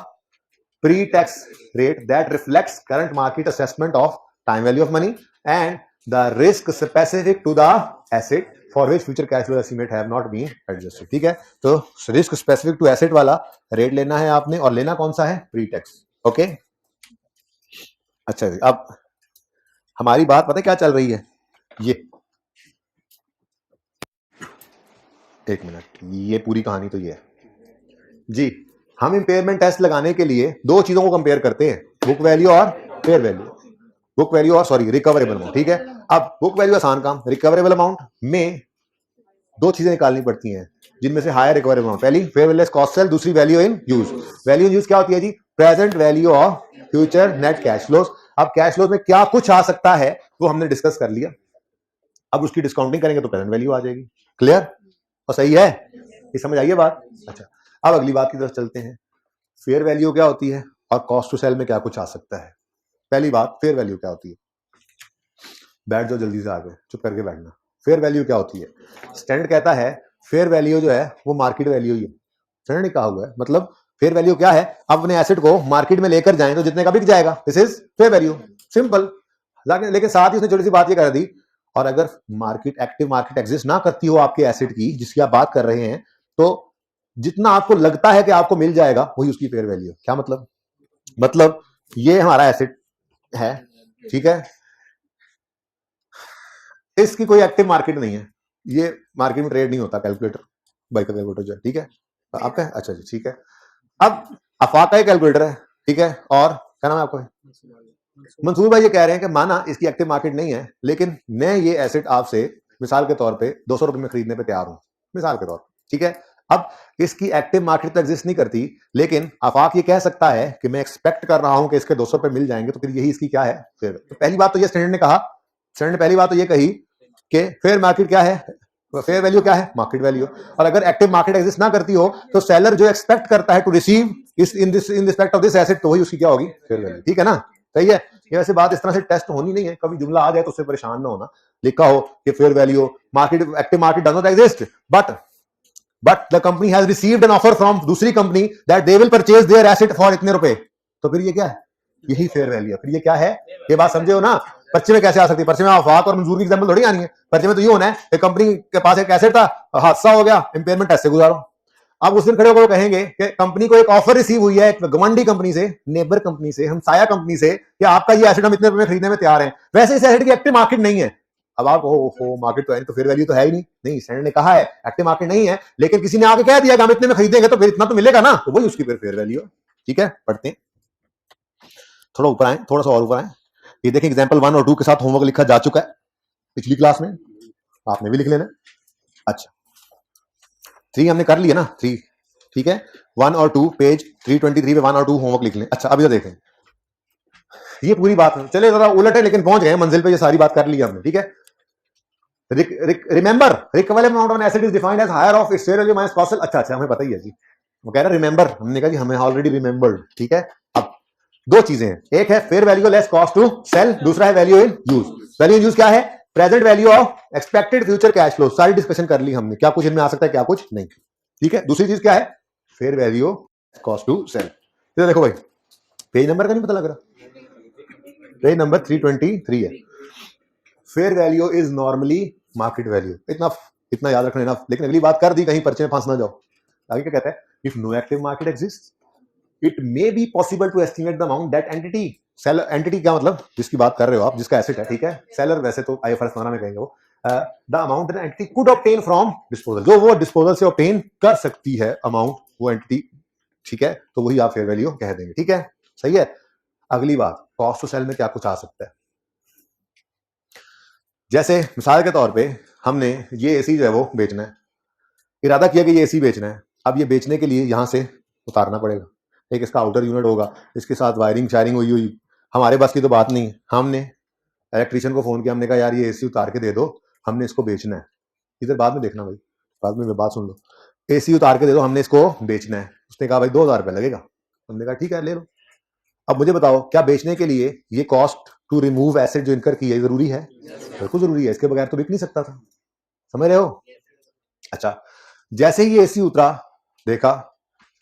pre tax rate that reflects current market assessment of time value of money and the risk specific to the asset for which future cash flow estimate have not been adjusted. ठीक है, तो रिस्क स्पेसिफिक टू एसेट वाला रेट लेना है आपने, और लेना कौन सा है, प्री टैक्स। ओके, अच्छा जी, अब हमारी बात पता है क्या चल रही है, ये एक मिनट, ये पूरी कहानी तो ये है जी। हम इंपेयरमेंट टेस्ट लगाने के लिए दो चीजों को कंपेयर करते हैं, बुक वैल्यू और फेयर वैल्यू, बुक वैल्यू और सॉरी रिकवरेबल अमाउंट। ठीक है, अब बुक वैल्यू आसान काम, रिकवरेबल अमाउंट में दो चीजें निकालनी पड़ती हैं, जिनमें से हायर रिकवरेबल अमाउंट, पहली फेयर वैल्यू कॉस्ट सेल, दूसरी value in use. Value in use क्या होती है जी, present value of future net cash flows. अब कैश फ्लोज में क्या कुछ आ सकता है वो हमने डिस्कस कर लिया, अब उसकी डिस्काउंटिंग करेंगे तो प्रेजेंट वैल्यू आ जाएगी। क्लियर और सही है, ये समझ आइए बात। अच्छा, अब अगली बात की तरफ चलते हैं, फेयर वैल्यू क्या होती है और कॉस्ट टू सेल में क्या कुछ आ सकता है। पहली बात, फेयर वैल्यू क्या होती है, बैठ जाओ जल्दी से, आगे चुप करके बैठना। फेयर वैल्यू क्या होती है, स्टैंडर्ड कहता है फेयर वैल्यू जो है वो मार्केट वैल्यू ही है, स्टैंडर्ड ने कहा हुआ है। मतलब फेयर वैल्यू क्या है, आप अपने एसेट को मार्केट में लेकर जाएं तो जितने का बिक जाएगा, this is fair value, simple. लेकिन साथ ही उसने छोटी सी बात ये कर दी, और अगर मार्केट एक्टिव मार्केट एग्जिस्ट ना करती हो आपके एसेट की जिसकी आप बात कर रहे हैं, तो जितना आपको लगता है कि आपको मिल जाएगा वही उसकी फेयर वैल्यू। क्या मतलब, मतलब ये हमारा एसेट है, ठीक है, इसकी कोई एक्टिव मार्केट नहीं है, ये मार्केट में ट्रेड नहीं होता, कैलकुलेटर बाई का कैलकुलेटर जो है, ठीक है आपका, अच्छा जी ठीक है। अब अफाक का कैलकुलेटर है, ठीक है, और क्या नाम है आपको, मंसूर भाई ये कह रहे हैं कि माना इसकी एक्टिव मार्केट नहीं है, लेकिन मैं ये एसेट आपसे मिसाल के तौर पे 200 रुपए में खरीदने पे तैयार हूं, मिसाल के तौर, ठीक है। अब इसकी एक्टिव मार्केट तो एग्जिस्ट नहीं करती, लेकिन आफाक ये कह सकता है कि मैं एक्सपेक्ट कर रहा हूं कि इसके 200 रुपए मिल जाएंगे, तो फिर यही इसकी क्या है, फिर तो पहली बात तो ये स्टैंडर्ड ने कहा, स्टैंडर्ड ने पहली बात तो ये कही कि फेयर मार्केट क्या है, फेयर वैल्यू क्या है, मार्केट वैल्यू। और अगर एक्टिव मार्केट एग्जिस्ट ना करती हो तो सेलर जो एक्सपेक्ट करता है to receive in respect of this asset, तो वही उसकी क्या होगी, फेयर वैल्यू। ठीक है ना, सही है। ये वैसे बात इस तरह से टेस्ट होनी नहीं है, कभी जुमला आ जाए तो उससे परेशान ना होना, लिखा हो कि fair value market active market does not exist, but the company has received an offer from दूसरी company that they will purchase their asset for इतने रुपए, तो फिर ये क्या है, यही फेयर वैल्यू है। फिर ये क्या है, ये बात समझे हो ना। पर्चे में कैसे आ सकती है, पर्चे में आफाक और मंजूर की एग्जांपल थोड़ी आनी है, पर्चे में तो ये होना है कि कंपनी के पास एक एसेट था, हादसा हो गया, इंपेयरमेंट टेस्ट से गुजारो। अब उस दिन खड़े होकर कहेंगे कि कंपनी को एक ऑफर रिसीव हुई है, एक गवंडी कंपनी से, नेबर कंपनी से, हमसाया कंपनी से, कि आपका ये एसेट हम इतने रुपए में खरीदने में तैयार हैं। वैसे इस एसेट की एक्टिव मार्केट नहीं है। अब आप हो मार्केट तो है, तो फिर वैल्यू तो है ही नहीं, नहीं स्टैंडर्ड ने कहा है एक्टिव मार्केट नहीं है, लेकिन किसी ने आके कह दिया कि हम इतने में खरीदेंगे, तो फिर इतना तो मिलेगा ना, तो वही उसकी फिर फेयर वैल्यू है। ठीक है, पढ़ते हैं, थोड़ा ऊपर आए, थोड़ा सा और ऊपर आए। ये देखें एग्जाम्पल 1 और 2 के साथ होमवर्क लिखा जा चुका है पिछली क्लास में, आपने भी लिख लेना। अच्छा 3 हमने कर लिया ना, 3 ठीक है, 1 और 2 पेज 323 पे 1 और 2 होमवर्क लिख लें। अच्छा अभी तो देखें, ये पूरी बात चले जरा उलट है, लेकिन पहुंच गए मंजिल पे, ये सारी बात कर ली हमने। ठीक है, remember recoverable amount on asset is defined as higher of its fair value minus cost. अच्छा हमें पता ही है जी, वो कह रहा है रिमेंबर, हमने कहा जी हमें ऑलरेडी रिमेंबर्ड। ठीक है, अब दो चीजें हैं, एक है fair value less cost to sell, दूसरा है value in use. Value in use क्या है, present value of expected future cash flow. सारी डिस्कशन कर ली हमने, क्या कुछ इनमें आ सकता है क्या कुछ नहीं। ठीक है, दूसरी चीज क्या है, fair value cost to sell. तो देखो भाई, पेज नंबर का नहीं पता लग रहा, पेज नंबर 323 है। Fair value is normally market value, इतना याद रखना है। लेकिन अगली बात कर दी, कहीं पर्चे में फंस ना जाओ। आगे क्या कहता है, if no active market exist it may be possible to estimate the amount that entity seller, entity क्या मतलब, जिसकी बात कर रहे हो आप, जिसका एसेट है, ठीक है, सेलर वैसे तो आईएफआरएस 15 में कहेंगे वो, the amount that entity could obtain from disposal, जो वो डिस्पोजल से ऑब्टेन कर सकती है अमाउंट वो एंटिटी, ठीक है, तो वही आप फेयर वैल्यू कह देंगे। ठीक है, सही है। अगली बात, कॉस्ट टू सेल में क्या कुछ आ सकता है, जैसे मिसाल के तौर पे हमने ये एसी जो है वो बेचना है, इरादा किया कि ये एसी बेचना है। अब ये बेचने के लिए यहां से उतारना पड़ेगा, एक इसका आउटर यूनिट होगा, इसके साथ वायरिंग शायरिंग हुई, हमारे बस की तो बात नहीं है। हमने इलेक्ट्रीशियन को फोन किया, हमने कहा यार ये एसी उतार के दे दो, हमने इसको बेचना है। इधर बाद में देखना भाई, बाद में बात सुन लो, एसी उतार के दे दो, हमने इसको बेचना है। उसने कहा भाई 2000 रुपये लगेगा, हमने कहा ठीक है ले लो। अब मुझे बताओ, क्या बेचने के लिए ये कॉस्ट टू रिमूव एसेट जो इनकर की है जरूरी है, बिल्कुल जरूरी है, इसके बगैर तो बिक नहीं सकता था, समझ रहे हो। अच्छा, जैसे ही एसी उतरा, देखा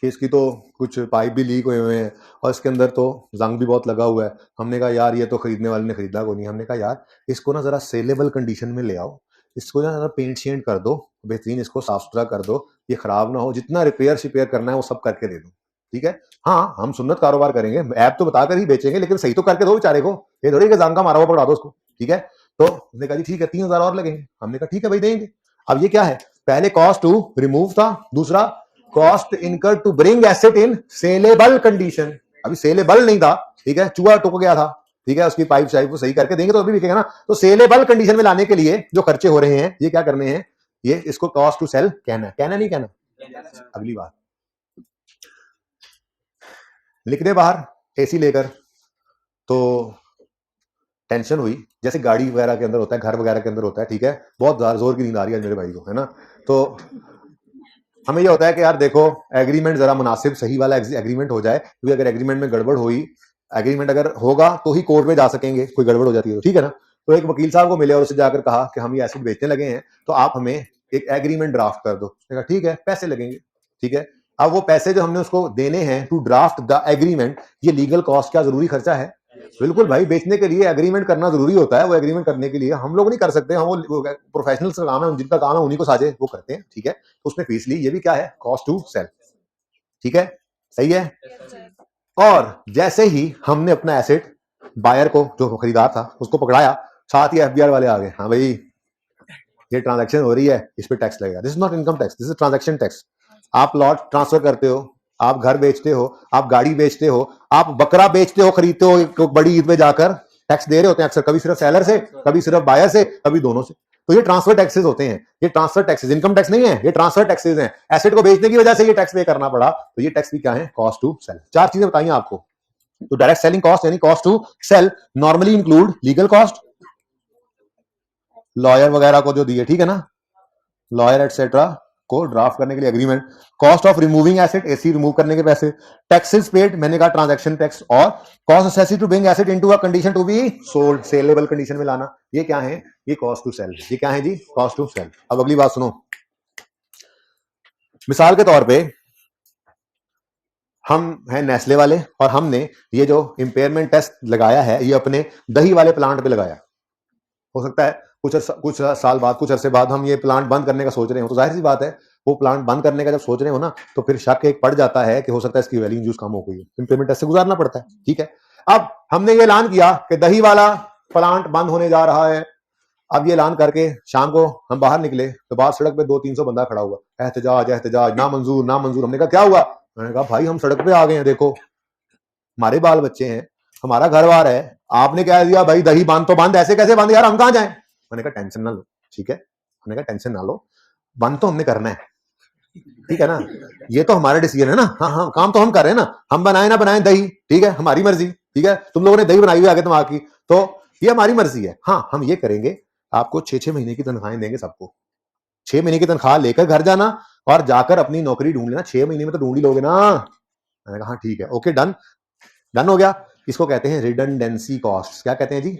कि इसकी तो कुछ पाइप भी लीक हुए हुए हैं और इसके अंदर तो जंग भी बहुत लगा हुआ है। हमने कहा यार ये तो खरीदने वाले ने खरीदा को नहीं, हमने कहा यार इसको ना जरा सेलेबल कंडीशन में ले आओ, इसको ना पेंट शेंट कर दो, बेहतरीन इसको साफ सुथरा कर दो, ये खराब ना हो, जितना रिपेयर शिपेयर करना है वो सब करके दे दो, ठीक है। हाँ हम सुन्नत कारोबार करेंगे, ऐप तो बताकर ही बेचेंगे, लेकिन सही तो करके दो बेचारे को, ये थोड़ी कि जान का मारा हुआ पकड़ा दो उसको, ठीक है। तो उसने कहा जी ठीक है 3,000 और लगेंगे, हमने कहा ठीक है भाई देंगे। अब ये क्या है, पहले कॉस्ट टू रिमूव था, दूसरा cost incur to bring asset in saleable condition, अभी सेलेबल नहीं था, ठीक है, चूहा टुक गया था, ठीक है, उसकी पाइप शाइप को सही करके देंगे तो अभी बिकेगा ना। तो सेलेबल कंडीशन में लाने के लिए जो खर्चे हो रहे हैं ये क्या करने हैं, ये इसको कॉस्ट टू सेल कहना है, कहना नहीं कहना, अगली बार लिख दे बाहर एसी लेकर। तो टेंशन हुई, जैसे गाड़ी वगैरह के अंदर होता है, घर वगैरह के अंदर होता है, ठीक है, बहुत जोर की नींद आ रही है मेरे भाई को, है ना। तो हमें ये होता है कि यार देखो एग्रीमेंट जरा मुनासिब सही वाला एग्रीमेंट हो जाए, क्योंकि अगर एग्रीमेंट में गड़बड़ हुई, एग्रीमेंट अगर होगा तो ही कोर्ट में जा सकेंगे, कोई गड़बड़ हो जाती है तो, ठीक है ना। तो एक वकील साहब को मिले और उससे जाकर कहा कि हम ये एसेट बेचने लगे हैं, तो आप हमें एक एग्रीमेंट ड्राफ्ट कर दो। उसने कहा ठीक है, पैसे लगेंगे, ठीक है। अब वो पैसे जो हमने उसको देने हैं टू ड्राफ्ट द एग्रीमेंट, ये लीगल कॉस्ट क्या जरूरी खर्चा है? बिल्कुल भाई, बेचने के लिए एग्रीमेंट करना जरूरी होता है, वो एग्रीमेंट करने के लिए हम लोग नहीं कर सकते, हम वो प्रोफेशनल्स का काम है, जिनका काम है उन्हीं को साझे वो करते हैं, ठीक है। तो उसने फीस ली, ये भी क्या है, कॉस्ट टू सेल, ठीक है, सही है। और जैसे ही हमने अपना एसेट बायर को, जो खरीदार था, उसको पकड़ाया, साथ ही एफबीआर वाले आ गए, हाँ भाई ये ट्रांजैक्शन हो रही है, इस पे टैक्स लगेगा, this is not income tax, this is transaction tax. आप लॉट ट्रांसफर करते हो, आप घर बेचते हो, आप गाड़ी बेचते हो, आप बकरा बेचते हो, खरीदते हो बड़ी ईद में जाकर, टैक्स दे रहे होते हैं अक्सर, कभी सिर्फ सेलर से, कभी सिर्फ बायर से, कभी दोनों से। तो ये ट्रांसफर टैक्सेस होते हैं, ये ट्रांसफर टैक्सेस, इनकम टैक्स नहीं है, ये ट्रांसफर टैक्सेस हैं। एसेट को बेचने की वजह से ये टैक्स पे करना पड़ा, तो ये टैक्स भी क्या है, कॉस्ट टू सेल। चार चीजें बताइए आपको। तो डायरेक्ट सेलिंग कॉस्ट यानी cost to sell normally include legal cost, lawyer वगैरह को जो दिए, ठीक है ना, लॉयर एटसेट्रा को ड्राफ्ट करने के लिए agreement, cost of removing asset, AC remove करने के पैसे, टैक्सेस पेड, मैंने कहा ट्रांजैक्शन टैक्स, और कॉस्ट असेसिव to bring asset into a condition to be sold, saleable condition में लाना, ये क्या है, ये कॉस्ट टू सेल, ये क्या है जी, कॉस्ट टू सेल। अब अगली बात सुनो, मिसाल के तौर पे हम हैं नेस्ले वाले और हमने ये जो इंपेयरमेंट टेस्ट लगाया है ये अपने दही वाले प्लांट पे लगाया, हो सकता है कुछ साल बाद, कुछ अरसे बाद हम ये प्लांट बंद करने का सोच रहे हो, तो जाहिर सी बात है वो प्लांट बंद करने का जब सोच रहे हो ना, तो फिर शक एक पड़ जाता है कि हो सकता है इसकी वैल्यू यूज कम हो गई, इंपेयरमेंट टेस्ट से गुजारना पड़ता है, ठीक है। अब हमने ये ऐलान किया कि दही वाला प्लांट बंद होने जा रहा है। अब ये ऐलान करके शाम को हम बाहर निकले तो बाहर सड़क पे 200-300 बंदा खड़ा हुआ, एहतजाज एहतजाज, ना मंजूर ना मंजूर। हमने कहा क्या हुआ? मैंने कहा भाई हम सड़क पे आ गए हैं, देखो हमारे बाल बच्चे हैं, हमारा घर बार है, आपने कह दिया भाई दही बंद तो बंद, ऐसे कैसे बंद यार, हम कहां जाएं? मैंने कहा टेंशन ना लो, ठीक है, मैंने कहा टेंशन ना लो, बंद तो हमने करना है, ठीक है ना, ये तो हमारा डिसीजन है ना, हाँ हाँ काम तो हम कर रहे हैं ना, हम बनाए ना बनाए दही, ठीक है, हमारी मर्जी, ठीक है, तुम लोगों ने दही बनाई हुई आगे दिमाग की, तो ये हमारी मर्जी है, हाँ हम ये करेंगे, आपको 6-6 महीने की तनख्वाहें देंगे सबको, 6 महीने की तनख्वाह लेकर घर जाना और जाकर अपनी नौकरी ढूंढ लेना, 6 महीने में तो ढूंढ ही लोगे ना। मैंने कहा हाँ ठीक है, ओके डन, डन हो गया। इसको कहते हैं रिडंडेंसी कॉस्ट, क्या कहते हैं जी,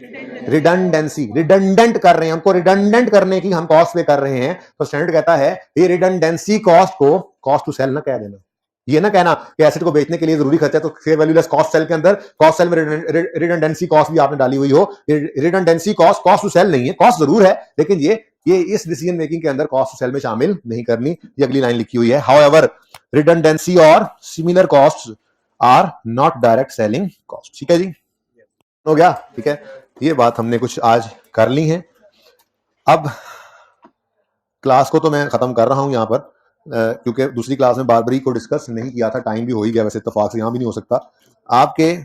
रिडंडेंसी, रिडंडेंट कर रहे हैं, हमको रिडंडेंट करने की हम कॉस्ट पे कर रहे हैं, तो स्टैंडर्ड कहता है ये रिडंडेंसी कॉस्ट को कॉस्ट टू सेल ना कह देना, ये ना कहना कि एसेट को बेचने के लिए जरूरी खर्चा है तो fair value less cost sell के अंदर कॉस्ट सेल में रिडंडेंसी कॉस्ट भी आपने डाली हुई हो, redundancy cost cost to sell नहीं है, कॉस्ट जरूर है लेकिन ये इस डिसीजन मेकिंग के अंदर कॉस्ट टू सेल में शामिल नहीं करनी, ये अगली लाइन लिखी हुई है। हाउएवर रिडंडेंसी और similar cost are not direct selling cost, ठीक है जी, हो गया, ठीक है, ये बात हमने कुछ आज कर ली है। अब क्लास को तो मैं खत्म कर रहा हूं यहाँ पर, क्योंकि दूसरी क्लास में बारबरी को डिस्कस नहीं किया था, टाइम भी हो ही गया, वैसे इत्तेफाक से यहाँ भी नहीं हो सकता। आपके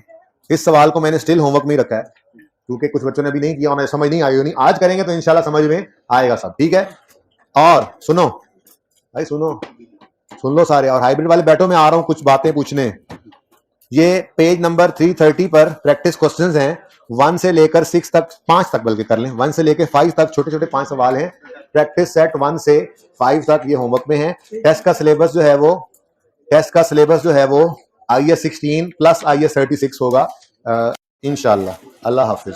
इस सवाल को मैंने स्टिल होमवर्क में ही रखा है क्योंकि कुछ बच्चों ने भी नहीं किया, उन्हें समझ नहीं आई होनी, आज करेंगे तो इंशाल्लाह समझ में आएगा सब, ठीक है। और सुनो भाई, सुन लो सारे, और हाइब्रिड वाले बैठो, मैं आ रहा हूं कुछ बातें पूछने। ये पेज नंबर 330 पर प्रैक्टिस क्वेश्चंस हैं, 1 से लेकर 6 तक, 5 तक बल्कि कर लें, 1 से लेकर 5 तक छोटे छोटे 5 सवाल हैं, प्रैक्टिस सेट 1 से 5 तक ये होमवर्क में है। टेस्ट का सिलेबस जो है वो IS 16 प्लस IS 36 होगा इंशाल्लाह। अल्लाह हाफिज।